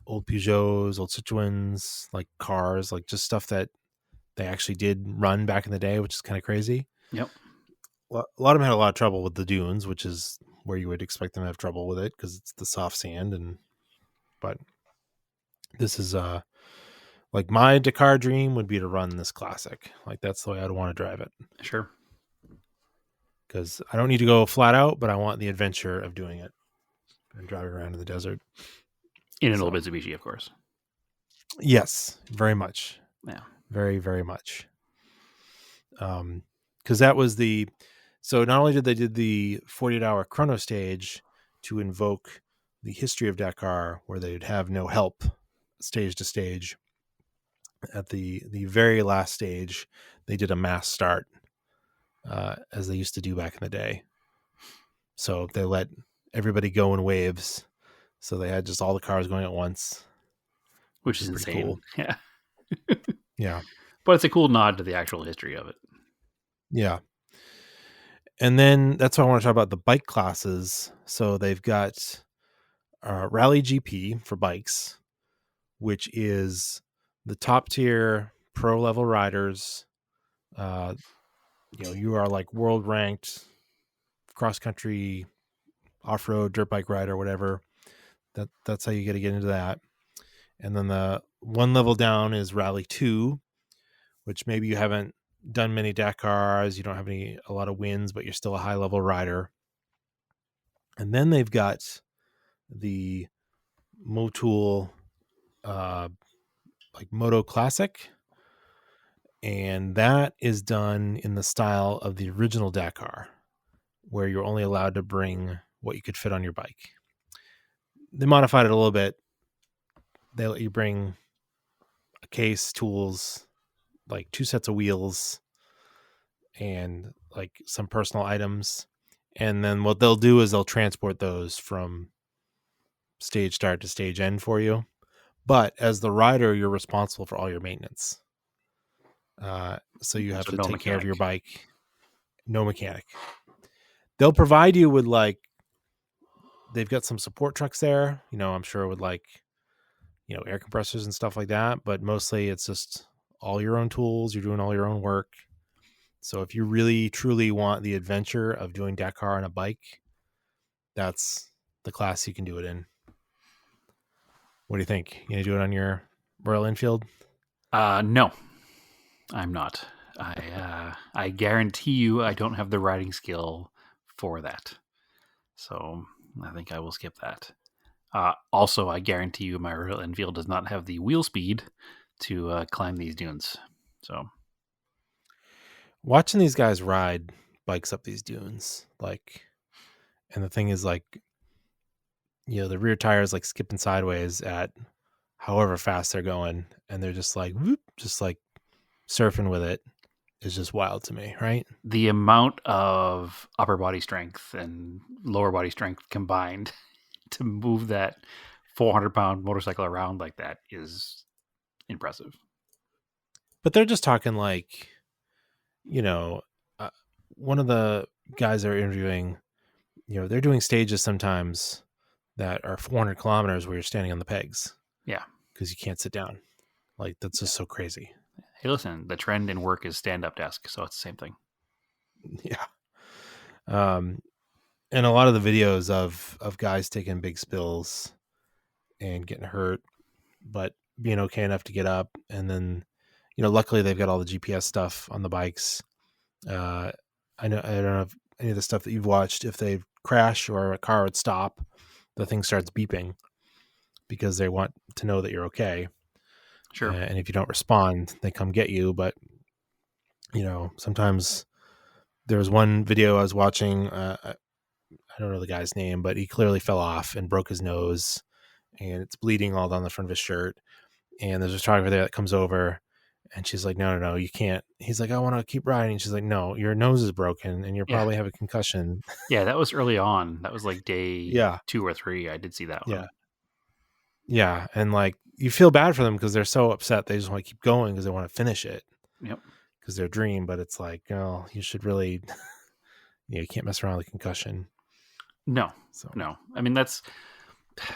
old Peugeots, old Citroens, like cars, like just stuff that they actually did run back in the day, which is kind of crazy. Yep. A lot of them had a lot of trouble with the dunes, which is where you would expect them to have trouble with it because it's the soft sand. But this is like my Dakar dream would be to run this classic. Like that's the way I'd want to drive it. Sure. Because I don't need to go flat out, but I want the adventure of doing it and driving around in the desert. In an old Mitsubishi, of course. Yes, very much. Yeah. Very, very much. Because that was so not only did they did the 48-hour chrono stage to invoke the history of Dakar, where they'd have no help stage to stage. At the very last stage, they did a mass start, as they used to do back in the day. So they let everybody go in waves. So they had just all the cars going at once, Which is insane. Cool. Yeah. Yeah. But it's a cool nod to the actual history of it. Yeah. And then that's why I want to talk about the bike classes. So they've got Rally GP for bikes, which is the top tier pro level riders. You are like world ranked cross country, off road, dirt bike rider, whatever. That's how you get to get into that. And then the one level down is Rally 2, which maybe you haven't done many Dakars, you don't have a lot of wins, but you're still a high level rider. And then they've got the Motul like Moto Classic, and that is done in the style of the original Dakar, where you're only allowed to bring what you could fit on your bike. They modified it a little bit. They let you bring a case, tools, like 2 sets of wheels, and like some personal items. And then what they'll do is they'll transport those from stage start to stage end for you. But as the rider, you're responsible for all your maintenance. So you have to no take care of mechanic. your bike. No mechanic. They'll provide you with they've got some support trucks there, I'm sure with air compressors and stuff like that. But mostly it's just all your own tools. You're doing all your own work. So if you really, truly want the adventure of doing Dakar on a bike, that's the class you can do it in. What do you think? You gonna do it on your Royal Enfield? No, I'm not. I guarantee you, I don't have the riding skill for that. So I think I will skip that. Also, I guarantee you, my Royal Enfield does not have the wheel speed to climb these dunes. So Watching these guys ride bikes up these dunes, like, and the thing is, like, the rear tire is like skipping sideways at however fast they're going, and they're just like whoop, just like surfing with it is just wild to me, right? the amount of upper body strength and lower body strength combined to move that 400-pound motorcycle around like that is impressive. But they're just talking like, you know, one of the guys they're interviewing, they're doing stages sometimes that are 400 kilometers where you're standing on the pegs. Yeah. Because you can't sit down. Like, that's just so crazy. Hey, listen, the trend in work is stand-up desk, so it's the same thing. Yeah. And a lot of the videos of guys taking big spills and getting hurt, but being okay enough to get up. And then, luckily they've got all the GPS stuff on the bikes. I don't know if any of the stuff that you've watched, if they crash or a car would stop, the thing starts beeping because they want to know that you're okay. Sure. And if you don't respond, they come get you. But, sometimes there was one video I was watching, I don't know the guy's name, but he clearly fell off and broke his nose and it's bleeding all down the front of his shirt. And there's a photographer there that comes over and she's like, no, you can't. He's like, I want to keep riding. She's like, no, your nose is broken and you probably have a concussion. Yeah, that was early on. That was like day 2 or 3. I did see that one. Yeah. And like, you feel bad for them because they're so upset. They just want to keep going because they want to finish it. Yep. Because their dream, but it's like, oh, you should really, you can't mess around with a concussion. No. I mean,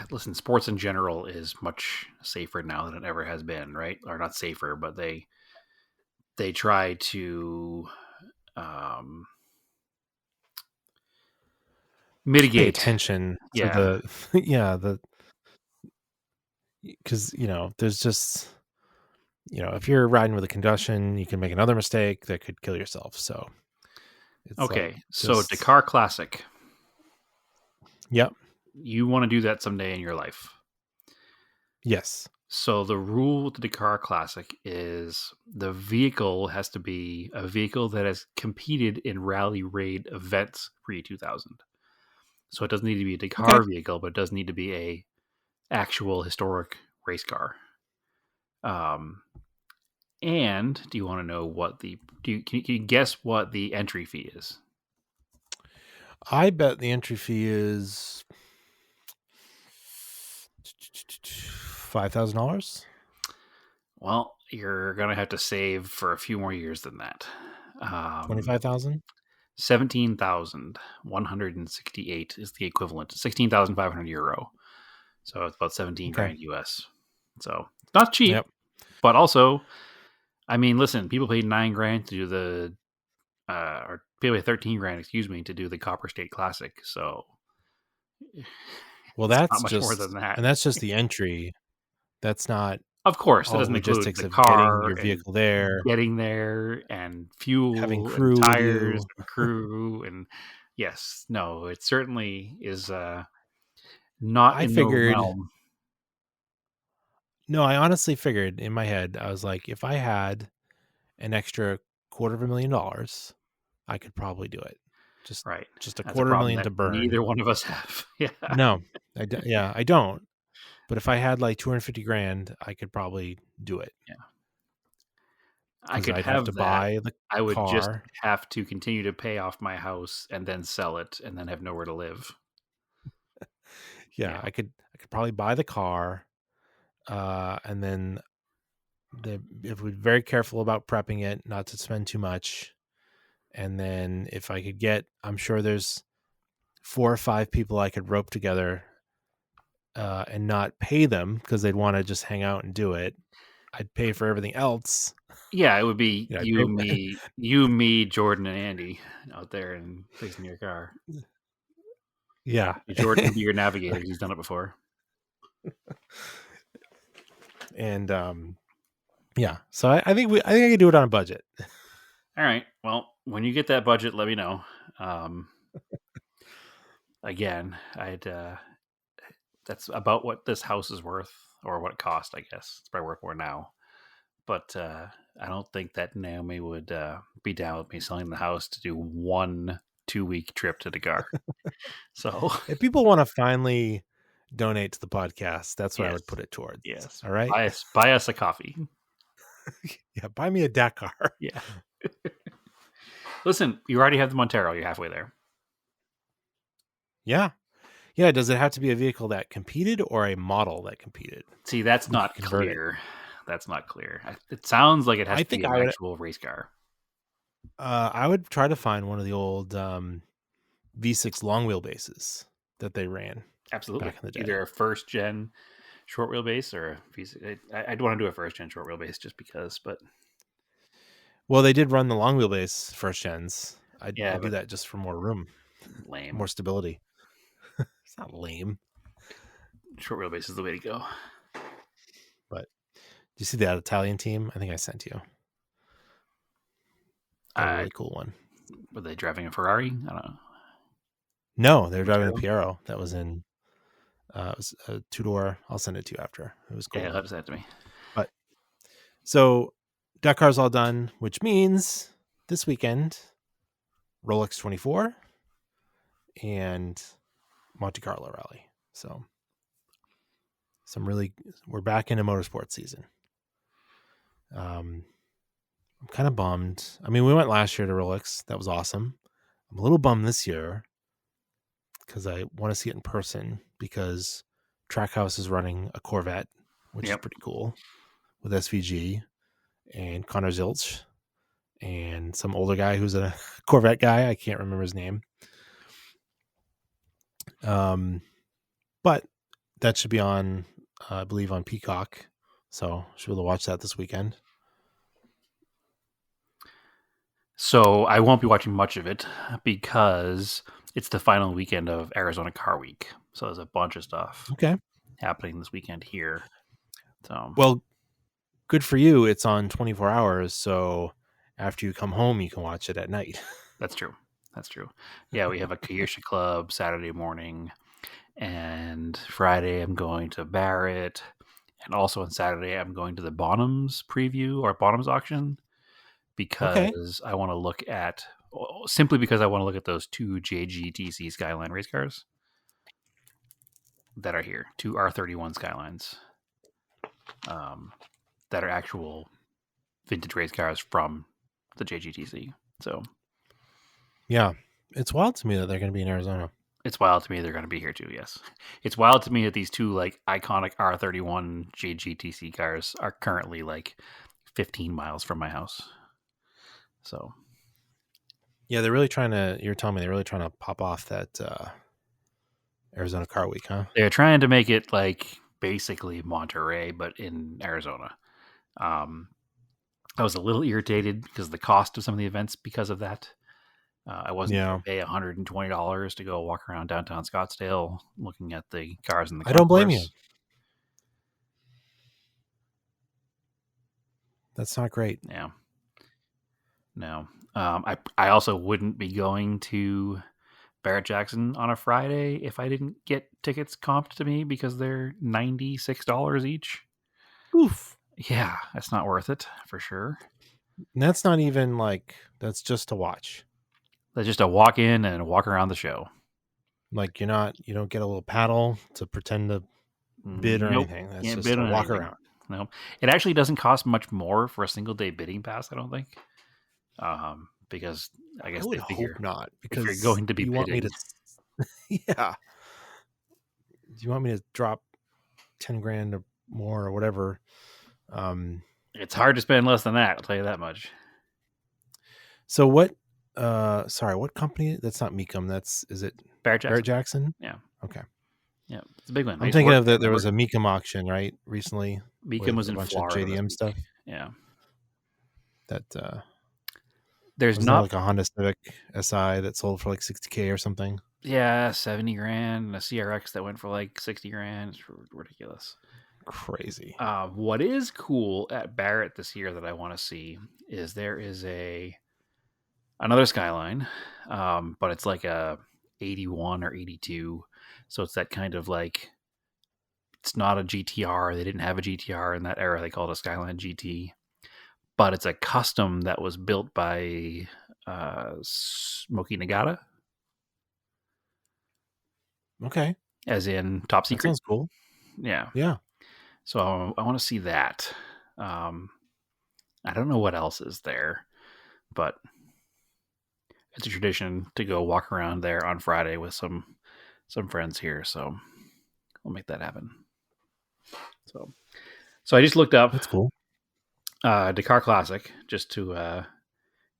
listen, sports in general is much safer now than it ever has been, right? Or not safer, but they try to mitigate pay attention to because there's just if you're riding with a concussion, you can make another mistake that could kill yourself. So it's okay, so Dakar Classic. Yep. You want to do that someday in your life? Yes. So the rule with the Dakar Classic is the vehicle has to be a vehicle that has competed in rally raid events pre-2000. So it doesn't need to be a Dakar vehicle, but it does need to be a actual historic race car. And do you want to know what can you guess what the entry fee is? I bet the entry fee is $5,000. Well, you're gonna have to save for a few more years than that. 25,000. 17,168 is the equivalent. 16,500 euro. So it's about 17 grand US. So it's not cheap, but also, I mean, listen, people paid 9 grand to do or people paid 13 grand, to do the Copper State Classic. So, well, that's not much just more than that, and that's just the entry. That's not. Of course, it doesn't include the car, getting your vehicle there, and fuel, having crew, and tires, and crew, and yes, no, it certainly is not in the realm. No, I honestly figured in my head, I was like, if I had an extra $250,000, I could probably do it. Just right, just $250,000 to burn. Neither one of us have. Yeah, no, I don't. But if I had like 250 grand, I could probably do it. Yeah. I could have to buy the I would car. just have to continue to pay off my house and then sell it and then have nowhere to live. Yeah, I could probably buy the car, and then if we're very careful about prepping it, not to spend too much. And then if I could get, I'm sure there's 4 or 5 people I could rope together and not pay them because they'd want to just hang out and do it. I'd pay for everything else. Yeah, it would be you, me, Jordan, and Andy out there and fixing your car. Yeah. Jordan would be your navigator. He's done it before. And yeah, so I think I can do it on a budget. All right. Well, when you get that budget, let me know. Again, that's about what this house is worth, or what it cost. I guess it's probably worth more now. But I don't think that Naomi would be down with me selling the house to do 1 2-week trip to Dakar. So If people want to finally donate to the podcast, that's what I Yes. would put it towards. yes, All right. buy us a coffee. Yeah, buy me a Dakar. Yeah. Listen, you already have the Montero. You're halfway there. Yeah. Yeah. Does it have to be a vehicle that competed or a model that competed? See, that's not convert it. clear. That's not clear. It sounds like it has I to think be an I would- actual race car. I would try to find one of the old V6 long wheelbases that they ran. Absolutely. Back in the day. Either a first gen short wheelbase or a V6. I'd want to do a first gen short wheelbase just because, but Well, they did run the long wheelbase first gens. I'd do but that just for more room, lame. more stability. It's not lame. Short wheelbase is the way to go. But do you see that Italian team? I think I sent you. A really cool one. Were they driving a Ferrari? I don't know. No, they were driving a Piero that was in. It was a 2-door. I'll send it to you after. It was cool. Yeah, send it to me. But so Dakar's all done, which means this weekend, Rolex 24 and Monte Carlo rally. So we're back into motorsports season. I'm kind of bummed. I mean, we went last year to Rolex. That was awesome. I'm a little bummed this year because I want to see it in person, because Trackhouse is running a Corvette, which is pretty cool, with SVG and Connor Zilch and some older guy who's a Corvette guy. I can't remember his name. But that should be on, I believe, on Peacock. So should be able to watch that this weekend. So I won't be watching much of it because it's the final weekend of Arizona Car Week. So there's a bunch of stuff happening this weekend here. So well, good for you. It's on 24 hours. So after you come home, you can watch it at night. That's true. Yeah, we have a Kayusha Club Saturday morning, and Friday I'm going to Barrett, and also on Saturday I'm going to the Bonhams preview or Bonhams auction, because I want to look at those 2 JGTC Skyline race cars that are here, 2 R31 Skylines, that are actual vintage race cars from the JGTC. So yeah, it's wild to me that they're going to be in Arizona. It's wild to me they're going to be here too. Yes, it's wild to me that these 2 like iconic R31 JGTC cars are currently like 15 miles from my house. So yeah, they're really trying to. You're telling me they're really trying to pop off that Arizona Car Week, huh? They're trying to make it like basically Monterey, but in Arizona. I was a little irritated because of the cost of some of the events because of that. I wasn't going to pay $120 to go walk around downtown Scottsdale looking at the cars in the concourse. I don't blame you. That's not great. Yeah. No. I also wouldn't be going to Barrett Jackson on a Friday if I didn't get tickets comped to me, because they're $96 each. Oof. Yeah, that's not worth it for sure. And that's not even like, that's just to watch. That's just a walk in and walk around the show. Like you don't get a little paddle to pretend to bid or anything. That's just a walk around. No, it actually doesn't cost much more for a single day bidding pass, I don't think. Because I guess I they figure hope not, because if you're going to be bidding. Yeah. Do you want me to drop 10 grand or more or whatever? It's hard to spend less than that, I'll tell you that much. So what what company? That's not Mecum. Is it Barrett Jackson? Yeah. Okay. Yeah, it's a big one. I'm thinking of that. There was a Mecum auction, right? Recently. Mecum was a in bunch Florida. of JDM stuff. Yeah. That there's not like a Honda Civic SI that sold for like $60,000 or something. Yeah, $70,000, and a CRX that went for like $60,000. It's ridiculous. Crazy. What is cool at Barrett this year that I want to see is there is another Skyline, but it's like a 81 or 82. So it's that kind of like, it's not a GTR. They didn't have a GTR in that era. They called it a Skyline GT. But it's a custom that was built by Smokey Nagata, Okay. as in Top That Secret. sounds cool. Yeah. Yeah. So I want to see that. I don't know what else is there, but it's a tradition to go walk around there on Friday with some friends here. So we'll make that happen. So I just looked up That's cool. Dakar Classic just to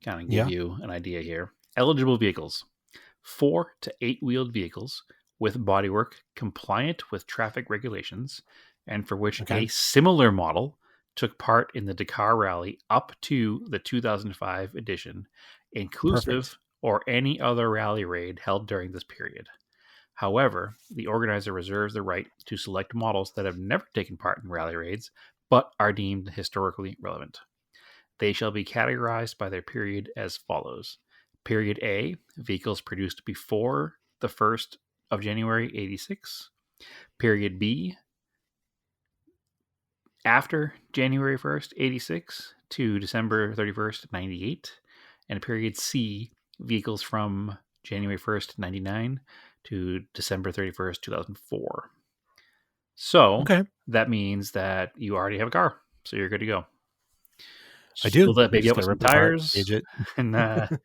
kind of give Yeah. you an idea here. Eligible vehicles: 4 to 8 wheeled vehicles with bodywork compliant with traffic regulations, and for which Okay. a similar model took part in the Dakar Rally up to the 2005 edition, inclusive Perfect. or any other rally raid held during this period. However, the organizer reserves the right to select models that have never taken part in rally raids but are deemed historically relevant. They shall be categorized by their period as follows. Period A, vehicles produced before the 1st of January 86. Period B, after January 1st, 86 to December 31st, 98. And period C, vehicles from January 1st, 99 to December 31st, 2004. So Okay. that means that you already have a car. So you're good to go. I do. Fill that You baby just up with gotta some rip it apart, tires. age it. And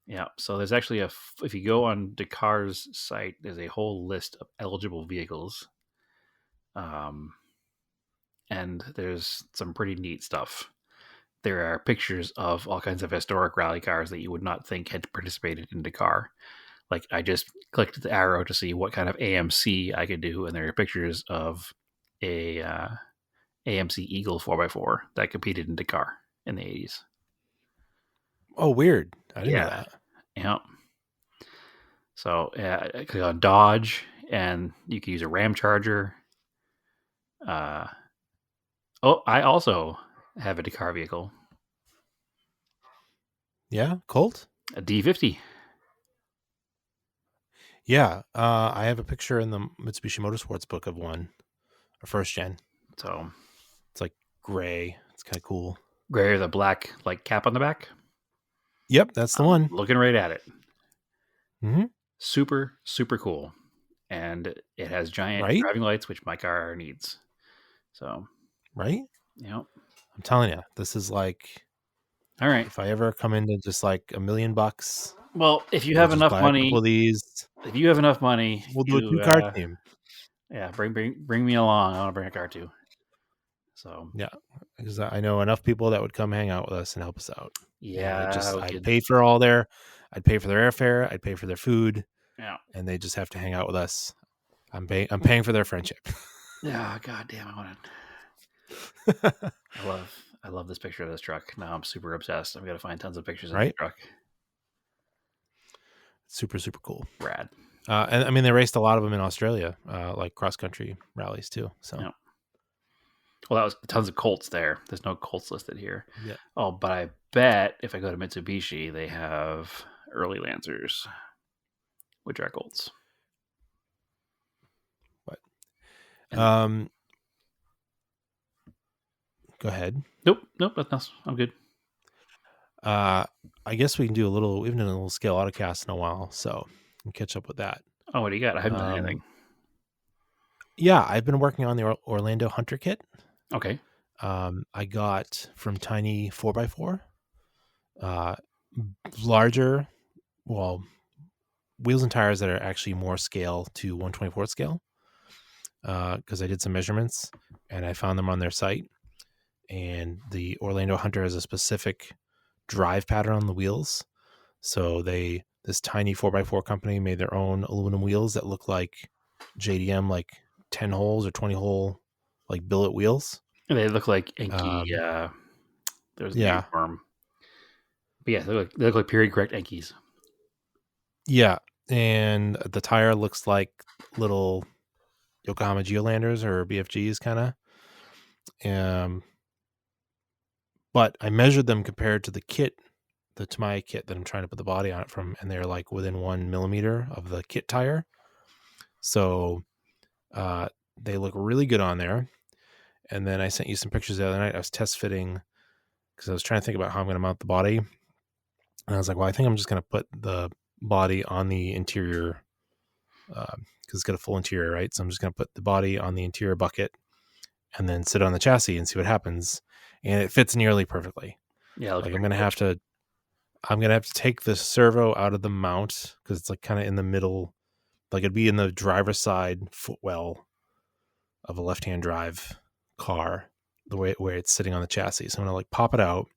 yeah, so there's actually if you go on Dakar's site, there's a whole list of eligible vehicles. And there's some pretty neat stuff. There are pictures of all kinds of historic rally cars that you would not think had participated in Dakar. Like, I just clicked the arrow to see what kind of AMC I could do, and there are pictures of a AMC Eagle 4x4 that competed in Dakar in the 80s. Oh, weird. I didn't know Yeah. that. Yeah. So I click on Dodge, and you can use a Ram Charger. I also have a Dakar vehicle, Yeah. Colt? a D50. Yeah. I have a picture in the Mitsubishi Motorsports book of one, a first gen. So It's like gray. It's kind of cool. gray with a black like cap on the back. Yep. That's the one. Looking right at it. Mm-hmm. Super, super cool. And it has giant Right? driving lights, which my car needs. So, Right? yep. I'm telling you, this is like, All right. if I ever come into just like $1 million, Well, if you we'll have just enough buy a money, couple of these. if you have enough money, We'll do a 2-car team. Yeah, bring me along. I want to bring a car too. So Yeah, because I know enough people that would come hang out with us and help us out. yeah, I'd pay for I'd pay for their airfare, I'd pay for their food, yeah. and they just have to hang out with us. I'm paying for their friendship. Yeah, goddamn, I love this picture of this truck. Now I'm super obsessed. I've got to find tons of pictures of Right? the truck. Super, super cool. Rad. And I mean, they raced a lot of them in Australia, like cross country rallies too. So Yeah. Well, that was tons of Colts there. There's no Colts listed here. yeah. Oh, but I bet if I go to Mitsubishi, they have early Lancers, which are Colts. What? And- Go ahead. Nope, that's not. I'm good. I guess we can do we haven't done a little scale autocast in a while, so we can catch up with that. Oh, what do you got? I haven't done anything. Yeah, I've been working on the Orlando Hunter kit. Okay. I got from Tiny 4x4, larger, well, wheels and tires that are actually more scale to 1/24 scale. Because I did some measurements and I found them on their site. And the Orlando Hunter has a specific drive pattern on the wheels. So this tiny 4x4 company made their own aluminum wheels that look like JDM, like 10 holes or 20 hole, like billet wheels. They look like Enki. There's a name for 'em. But yeah, they look like period correct Enkis. Yeah. And the tire looks like little Yokohama Geolanders or BFGs kind of. But I measured them compared to the kit, the Tamiya kit that I'm trying to put the body on it from, and they're like within 1 millimeter of the kit tire. So they look really good on there. And then I sent you some pictures the other night. I was test fitting because I was trying to think about how I'm going to mount the body. And I was like, well, I think I'm just going to put the body on the interior because it's got a full interior, right? So I'm just going to put the body on the interior bucket and then sit on the chassis and see what happens. And it fits nearly perfectly. Yeah, like I'm going to have to take the servo out of the mount because it's like kind of in the middle. Like it'd be in the driver's side footwell of a left-hand drive car, the way where it's sitting on the chassis. So I'm going to like pop it out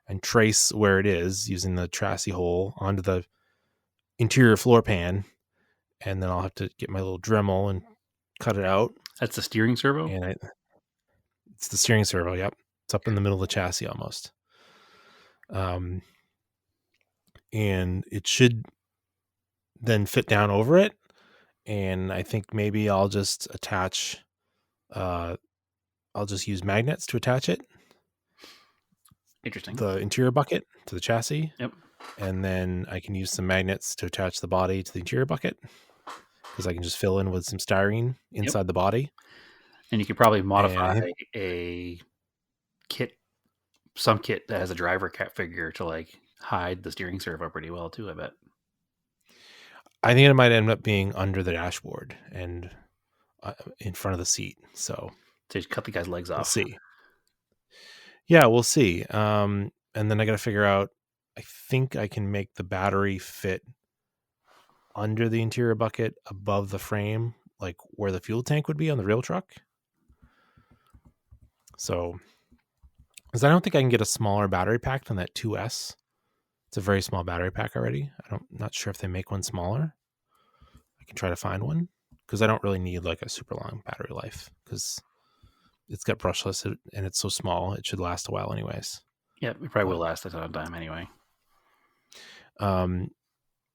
and trace where it is using the chassis hole onto the interior floor pan. And then I'll have to get my little Dremel and cut it out. That's the steering servo? And it's the steering servo. Yep. It's up in the middle of the chassis almost. And it should then fit down over it. And I think maybe I'll just attach, I'll just use magnets to attach it. Interesting. The interior bucket to the chassis. Yep. And then I can use some magnets to attach the body to the interior bucket because I can just fill in with some styrene inside the body. And you could probably modify a kit, some kit that has a driver cat figure to like hide the steering servo pretty well too, I bet. I think it might end up being under the dashboard and in front of the seat. So just cut the guy's legs off. We'll see. Yeah, we'll see. And then I got to figure out, I think I can make the battery fit under the interior bucket above the frame, like where the fuel tank would be on the real truck. So, because I don't think I can get a smaller battery pack than that 2S. It's a very small battery pack already. Not sure if they make one smaller. I can try to find one because I don't really need like a super long battery life because it's got brushless and it's so small. It should last a while anyways. Yeah, it probably will last a ton of time anyway.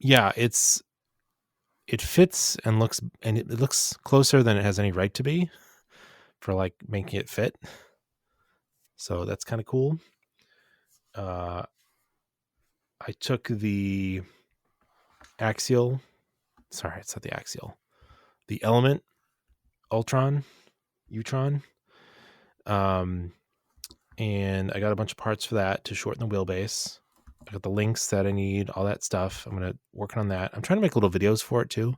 Yeah, it fits and it looks closer than it has any right to be for like making it fit. So that's kind of cool. I took the axial. Sorry, it's not the axial. The Element Utron. And I got a bunch of parts for that to shorten the wheelbase. I got the links that I need, all that stuff. I'm going to work on that. I'm trying to make little videos for it too,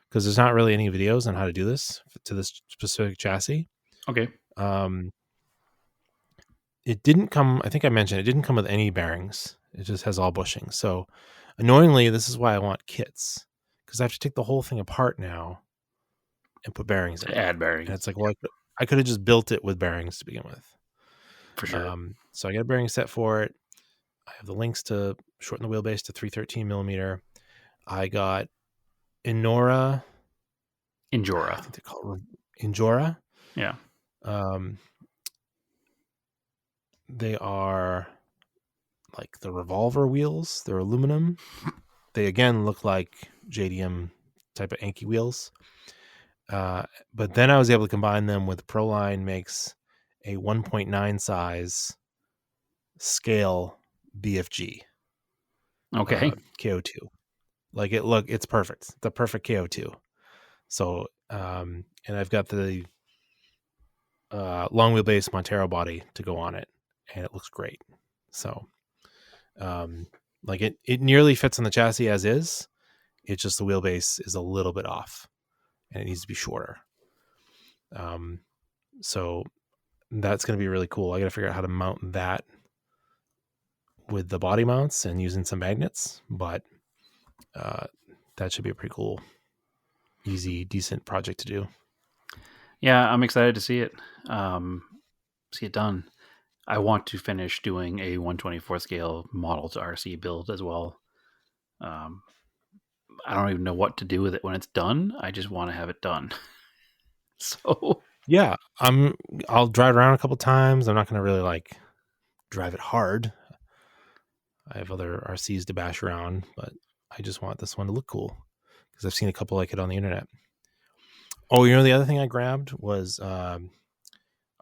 because there's not really any videos on how to do this to this specific chassis. Okay. It didn't come, I think I mentioned, it didn't come with any bearings. It just has all bushings. So annoyingly, this is why I want kits, because I have to take the whole thing apart now and put bearings in it. Add bearings. And it's like, well, I could have just built it with bearings to begin with. For sure. So I got a bearing set for it. I have the links to shorten the wheelbase to 313 millimeter. I got Injora. I think they call it Injora. Yeah. They are like the revolver wheels. They're aluminum. They again look like JDM type of Anki wheels. But then I was able to combine them with Proline makes a 1.9 size scale BFG. Okay. KO2. Like it's perfect. It's a perfect KO2. So, and I've got the long wheelbase Montero body to go on it, and it looks great. So, like it nearly fits on the chassis as is. It's just the wheelbase is a little bit off, and it needs to be shorter. So that's going to be really cool. I got to figure out how to mount that with the body mounts and using some magnets, but that should be a pretty cool, easy, decent project to do. Yeah, I'm excited to see it. See it done. I want to finish doing a 1/24 scale model to RC build as well. I don't even know what to do with it when it's done. I just want to have it done. So yeah, I'll drive around a couple times. I'm not going to really like drive it hard. I have other RCs to bash around, but I just want this one to look cool because I've seen a couple like it on the internet. Oh, the other thing I grabbed was I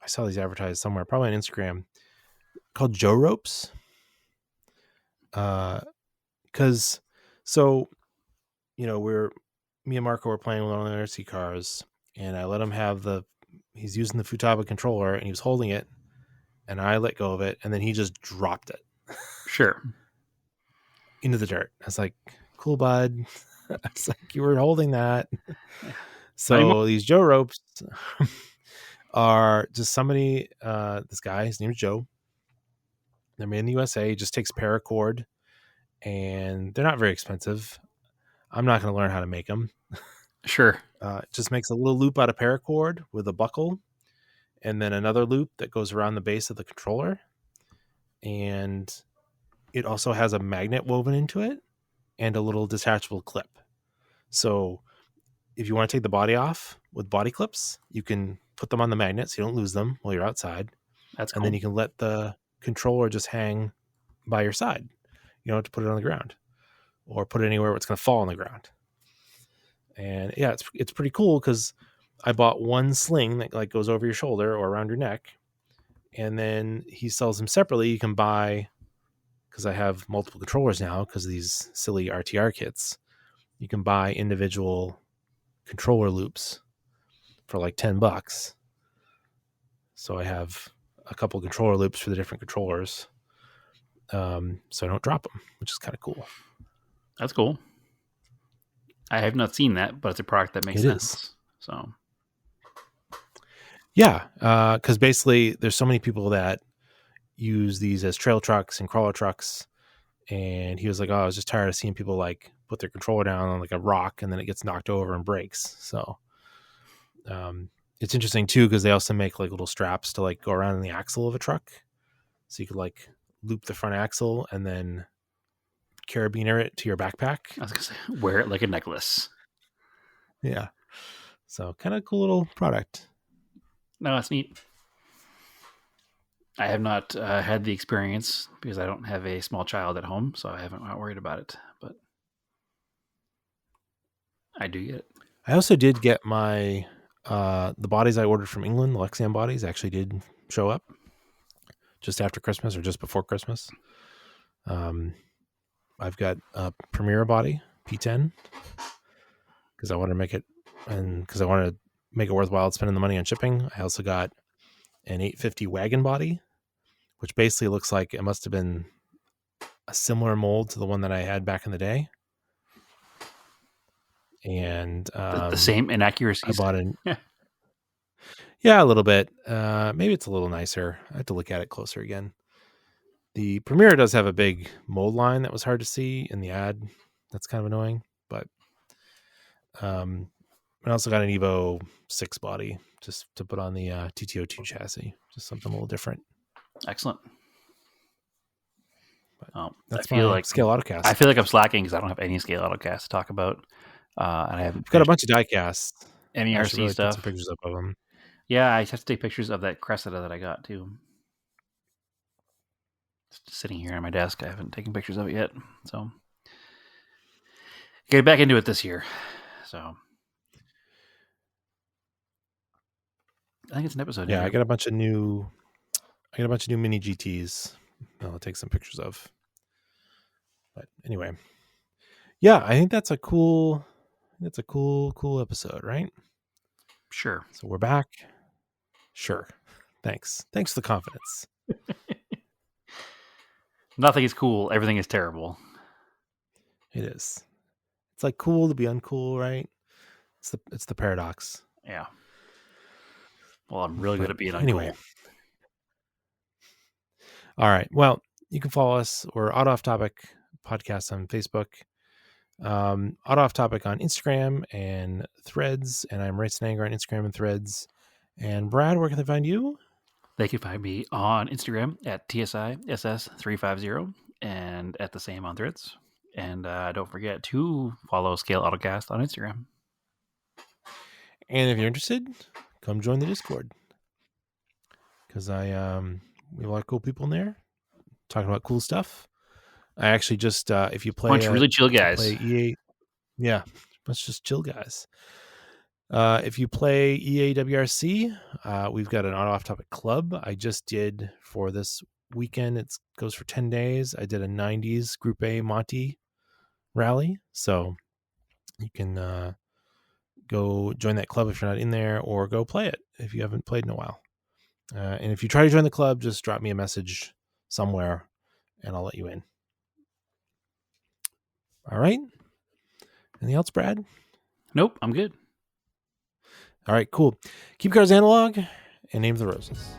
saw these advertised somewhere, probably on Instagram, called Joe ropes. Because so me and Marco were playing with one of the RC cars, and I let him have he's using the Futaba controller, and he was holding it, and I let go of it, and then he just dropped it Sure. into the dirt. I was like, cool, bud. I was like, you were holding that. So these Joe ropes are just somebody, this guy, his name is Joe. They're made in the USA. He just takes paracord, and they're not very expensive. I'm not going to learn how to make them. Sure. It just makes a little loop out of paracord with a buckle, and then another loop that goes around the base of the controller. And it also has a magnet woven into it and a little detachable clip. So if you want to take the body off with body clips, you can put them on the magnet so you don't lose them while you're outside. That's cool. And then you can let the controller just hang by your side. You don't have to put it on the ground or put it anywhere where it's going to fall on the ground. And yeah, it's pretty cool because I bought one sling that like goes over your shoulder or around your neck, and then he sells them separately. You can buy, because I have multiple controllers now because of these silly RTR kits. You can buy individual controller loops for like $10. So I have a couple controller loops for the different controllers, so I don't drop them, which is kind of cool. That's cool. I have not seen that, but it's a product that makes sense. So, yeah, because basically there's so many people that use these as trail trucks and crawler trucks, and he was like, "Oh, I was just tired of seeing people like put their controller down on like a rock and then it gets knocked over and breaks." So, it's interesting too because they also make like little straps to like go around in the axle of a truck, so you could like loop the front axle and then carabiner it to your backpack. I was gonna say, wear it like a necklace. Yeah. So kind of cool little product. No, that's neat. I have not had the experience because I don't have a small child at home, so I haven't not worried about it. But I do get it. I also did get my the bodies I ordered from England, the Lexian bodies, actually did show up just after Christmas or just before Christmas. I've got a Premier body, P10, because I wanted to make it, and because I wanted to make it worthwhile spending the money on shipping. I also got an 850 wagon body, which basically looks like it must have been a similar mold to the one that I had back in the day. And The same inaccuracies. I bought an yeah, a little bit. Maybe it's a little nicer. I have to look at it closer again. The Premier does have a big mold line that was hard to see in the ad. That's kind of annoying. But I also got an Evo 6 body just to put on the TTO2 chassis. Just something a little different. Excellent. But that's I feel my like scale autocast. I feel like I'm slacking because I don't have any scale autocast to talk about. And I haven't got a bunch of diecast. MERC really stuff. Put some pictures up of them. Yeah, I have to take pictures of that Cressida that I got too. It's just sitting here on my desk. I haven't taken pictures of it yet. So get back into it this year. So I think it's an episode. Yeah, I got a bunch of new mini GTs I'll take some pictures of. But anyway. Yeah, I think that's a cool episode, right? Sure. So we're back. Sure. Thanks for the confidence. Nothing is cool. Everything is terrible. It is. It's like cool to be uncool, right? It's the paradox. Yeah. Well, I'm really good at being uncool. Anyway. All right. Well, you can follow us. We're Auto Off Topic Podcast on Facebook. Auto Off Topic on Instagram and Threads. And I'm Racing Anger on Instagram and Threads. And Brad, where can they find you? They can find me on Instagram at TSISS350 and at the same on Threads. And don't forget to follow Scale Autocast on Instagram. And if you're interested, come join the Discord. Because we have a lot of cool people in there talking about cool stuff. I actually just, if you play... Bunch of really chill guys. Play EA, yeah, let's just chill guys. If you play EAWRC, we've got an auto off topic club. I just did for this weekend. It goes for 10 days. I did a 90s Group A Monty rally. So you can go join that club if you're not in there, or go play it if you haven't played in a while. And if you try to join the club, just drop me a message somewhere and I'll let you in. All right. Anything else, Brad? Nope, I'm good. All right, cool. Keep cards analog and name the roses.